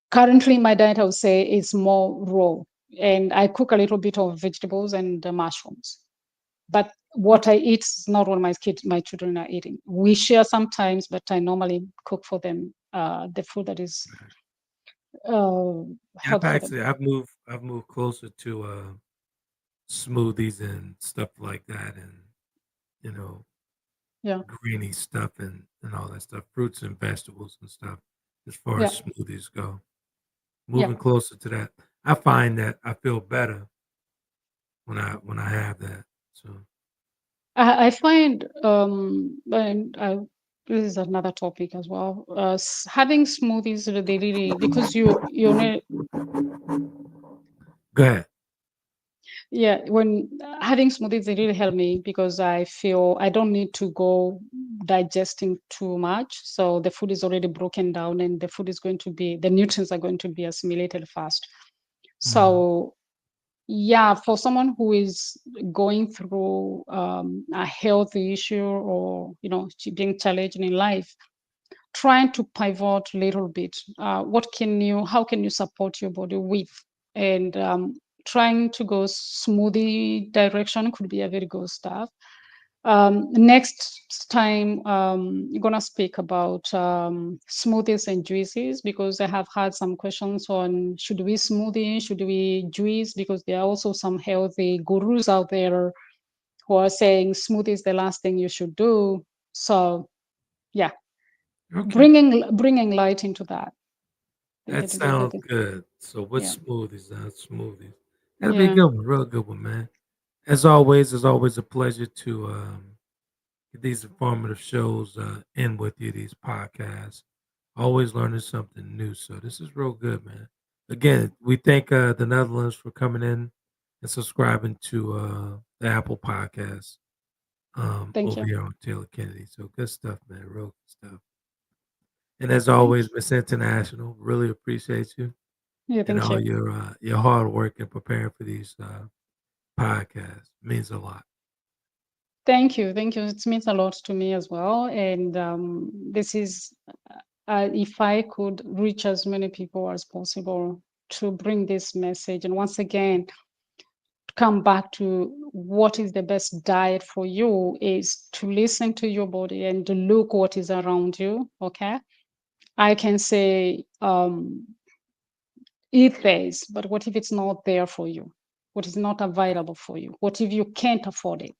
Currently, my diet, I would say, is more raw, and I cook a little bit of vegetables and mushrooms. But what Okay. I eat is not what my children are eating. We share sometimes, but I normally cook for them the food that is Right. uh, Yeah, healthy for them. I've moved closer to smoothies and stuff like that, and you know, Yeah, greeny stuff and all that stuff, fruits and vegetables and stuff. As far yeah, as smoothies go, yeah. moving closer to that, I find that I feel better when I have that. So I find, and this is another topic as well. Having smoothies, they really because you know, go ahead. yeah, when having smoothies, they really help me because I feel I don't need to go digesting too much. So the food is already broken down, and the nutrients are going to be assimilated fast. Mhm. So yeah, for someone who is going through a health issue or being challenged in life, trying to pivot a little bit. How can you support your body with? And trying to go smoothie direction could be a very good stuff. Next time, I'm gonna speak about smoothies and juices because I have had some questions on should we juice, because there are also some healthy gurus out there who are saying smoothie is the last thing you should do. So yeah, Okay, bringing light into that. that The sounds thing. good. So what Yeah, smoothies? Smoothies. That'll be a yeah. good one, real good one, man. It's always a pleasure to get these informative shows in with you. These podcasts, always learning something new. So this is real good, man. Again, we thank the Netherlands for coming in and subscribing to the Apple Podcast Thank over you. here on Taylor Kennedy. So good stuff, man. Real good stuff. And as Thank always, Miss International, really appreciate you you. Yeah, and thank all you. your hard work in preparing for these podcasts. Means a lot. Thank you. Thank you. It means a lot to me as well. And this is, if I could reach as many people as possible to bring this message. And once again, come back to what is the best diet for you is to listen to your body and to look what is around you. Okay. I can say, eat this, but what if it's not there for you? what is not available for you, what if you can't afford it.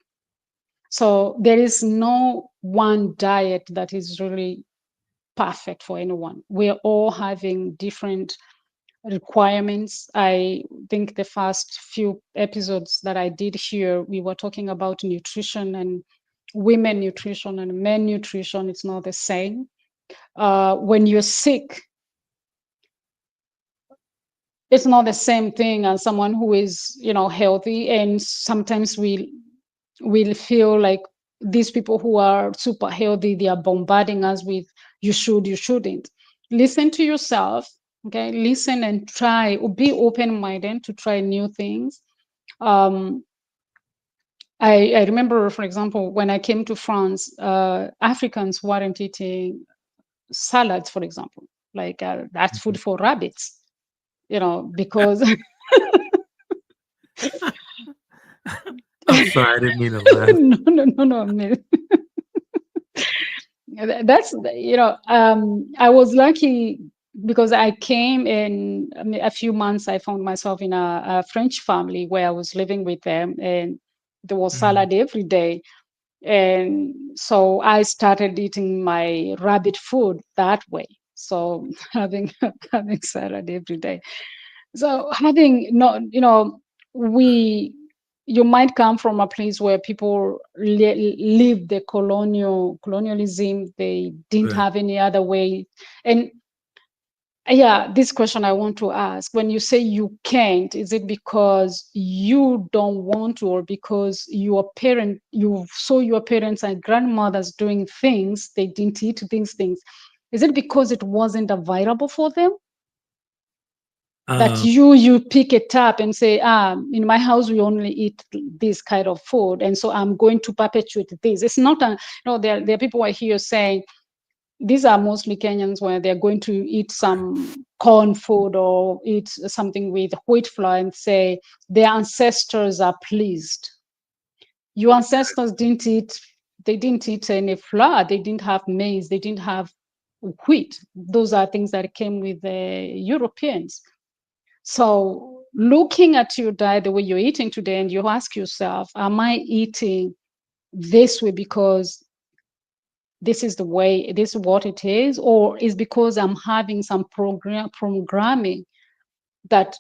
So there is no one diet that is really perfect for anyone. We're all having different requirements. I think the first few episodes that I did here, we were talking about nutrition, and women nutrition and men nutrition. It's not the same. When you're sick, it's not the same thing as someone who is, healthy. And sometimes we'll feel like these people who are super healthy, they are bombarding us with you should, you shouldn't. Listen to yourself. Okay, listen and try, be open-minded to try new things. um, I remember, for example, when I came to France, Africans weren't eating salads, for example. Like, that's food for rabbits, because I'm sorry, I didn't mean to laugh. no, no, no, no. I mean, that's, I was lucky because I came in, I mean, a few months. I found myself in a French family where I was living with them, and there was Mhm. salad every day. And so I started eating my rabbit food that way. So having having salad every day. So having not, we you might come from a place where people live the colonialism. They didn't Right. have any other way. And yeah, this question I want to ask: when you say you can't, is it because you don't want to, or because you saw your parents and grandmothers doing things, they didn't eat these things? Is it because it wasn't available for them, that Um, you pick it up and say, in my house we only eat this kind of food, and so I'm going to perpetuate this? It's not a, there are people I hear saying, these are mostly Kenyans, where they're going to eat some corn food or eat something with wheat flour and say their ancestors are pleased. Your ancestors didn't eat, they didn't eat any flour, they didn't have maize, they didn't have wheat. Those are things that came with the Europeans. So looking at your diet, the way you're eating today, and you ask yourself, am I eating this way because this is the way, this is what it is, or is because I'm having some programming that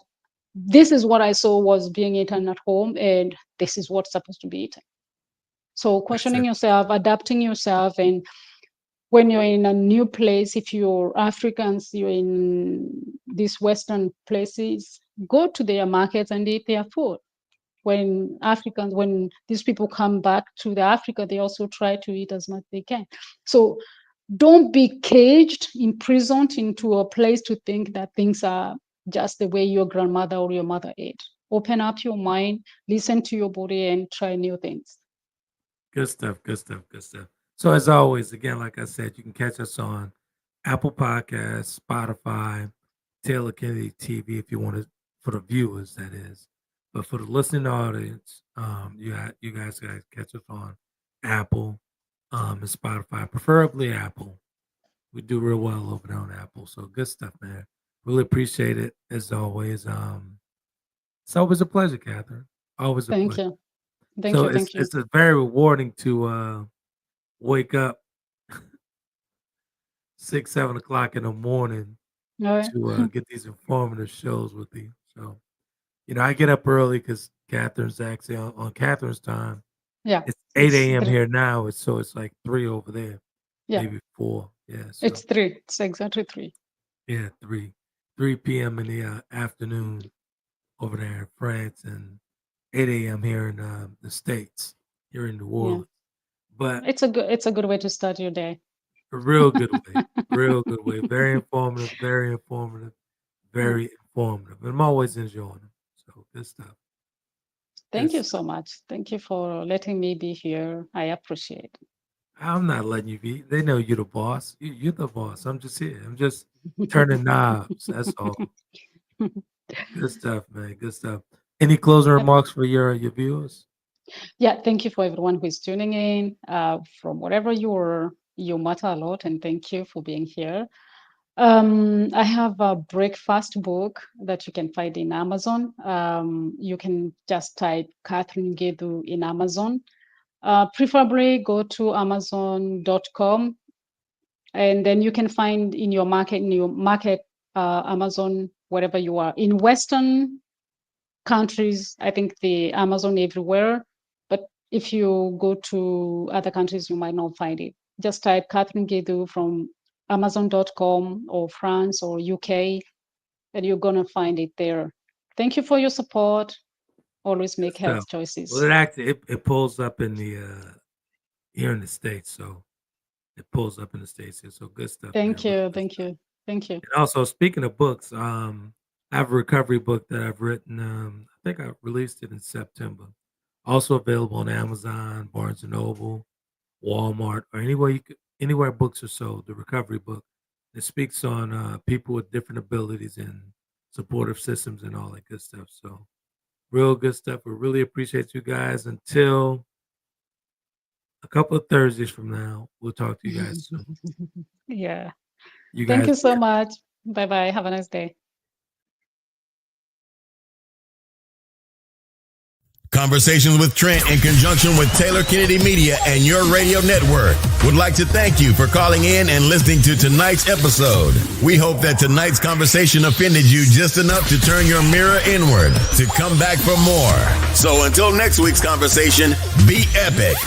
this is what I saw was being eaten at home, and this is what's supposed to be eaten. So that's questioning it. yourself, adapting yourself. And when you're in a new place, if you're Africans, you're in these Western places, go to their markets and eat their food. When these people come back to the Africa, they also try to eat as much as they can. So don't be caged, imprisoned into a place to think that things are just the way your grandmother or your mother ate. Open up your mind, listen to your body, and try new things. Good stuff. Good stuff. Good stuff. So as always, again, like I said, you can catch us on Apple Podcasts, Spotify, Taylor Kennedy TV if you want to, for the viewers, that is. But for the listening audience, you guys got to catch us on Apple, and Spotify, preferably Apple. We do real well over there on Apple. So good stuff, man. Really appreciate it as always. It's always a pleasure, Catherine. Always a Thank pleasure. you. Thank So you. it's Thank you. it's a very rewarding to wake up 6, 7 o'clock in the morning All right. to get these informative shows with you. So I get up early because Catherine's actually on Catherine's time. Yeah. It's eight It's a.m. three. here now. It's like 3 over there, Yeah. maybe 4. Yeah, It's so three. It's exactly three. yeah, 3 p.m. in the afternoon over there in France, and 8 a.m. here in the States, here in New Yeah. Orleans. But It's a good way to start your day. a real good way, real good way. Very informative, very informative, Yeah. very informative. And I'm always enjoying them. So good stuff. Good Thank you stuff. so much. Thank you for letting me be here. I appreciate I'm not letting you be. They know you're the boss. You're the boss. I'm just here. I'm just turning knobs. That's all. it. Good stuff, man. Good stuff. Any closing remarks for your viewers? Yeah, thank you for everyone who is tuning in. From whatever you matter a lot, and thank you for being here. I have a breakfast book that you can find in Amazon. You can just type Catherine Gedu in Amazon. Preferably go to Amazon.com, and then you can find in your market, Amazon, wherever you are. In Western countries, I think the Amazon everywhere. But if you go to other countries, you might not find it. Just type Catherine Gedu from Amazon.com or France or UK, and you're gonna find it there. Thank you for your support. Always make health choices. Well, it actually it pulls up in the here in the States, so it pulls up in the States here. So good stuff. Thank you. And also, speaking of books, I have a recovery book that I've written. I think I released it in September. Also available on Amazon, Barnes and Noble, Walmart, or anywhere books are sold. The recovery book. It speaks on people with different abilities and supportive systems and all that good stuff. So real good stuff. We really appreciate you guys. Until a couple of Thursdays from now, we'll talk to you guys soon. Yeah. Thank you so much. Bye-bye. Have a nice day. Conversations with Trent in conjunction with Taylor Kennedy Media and your radio network would like to thank you for calling in and listening to tonight's episode. We hope that tonight's conversation offended you just enough to turn your mirror inward to come back for more. So until next week's conversation, be epic.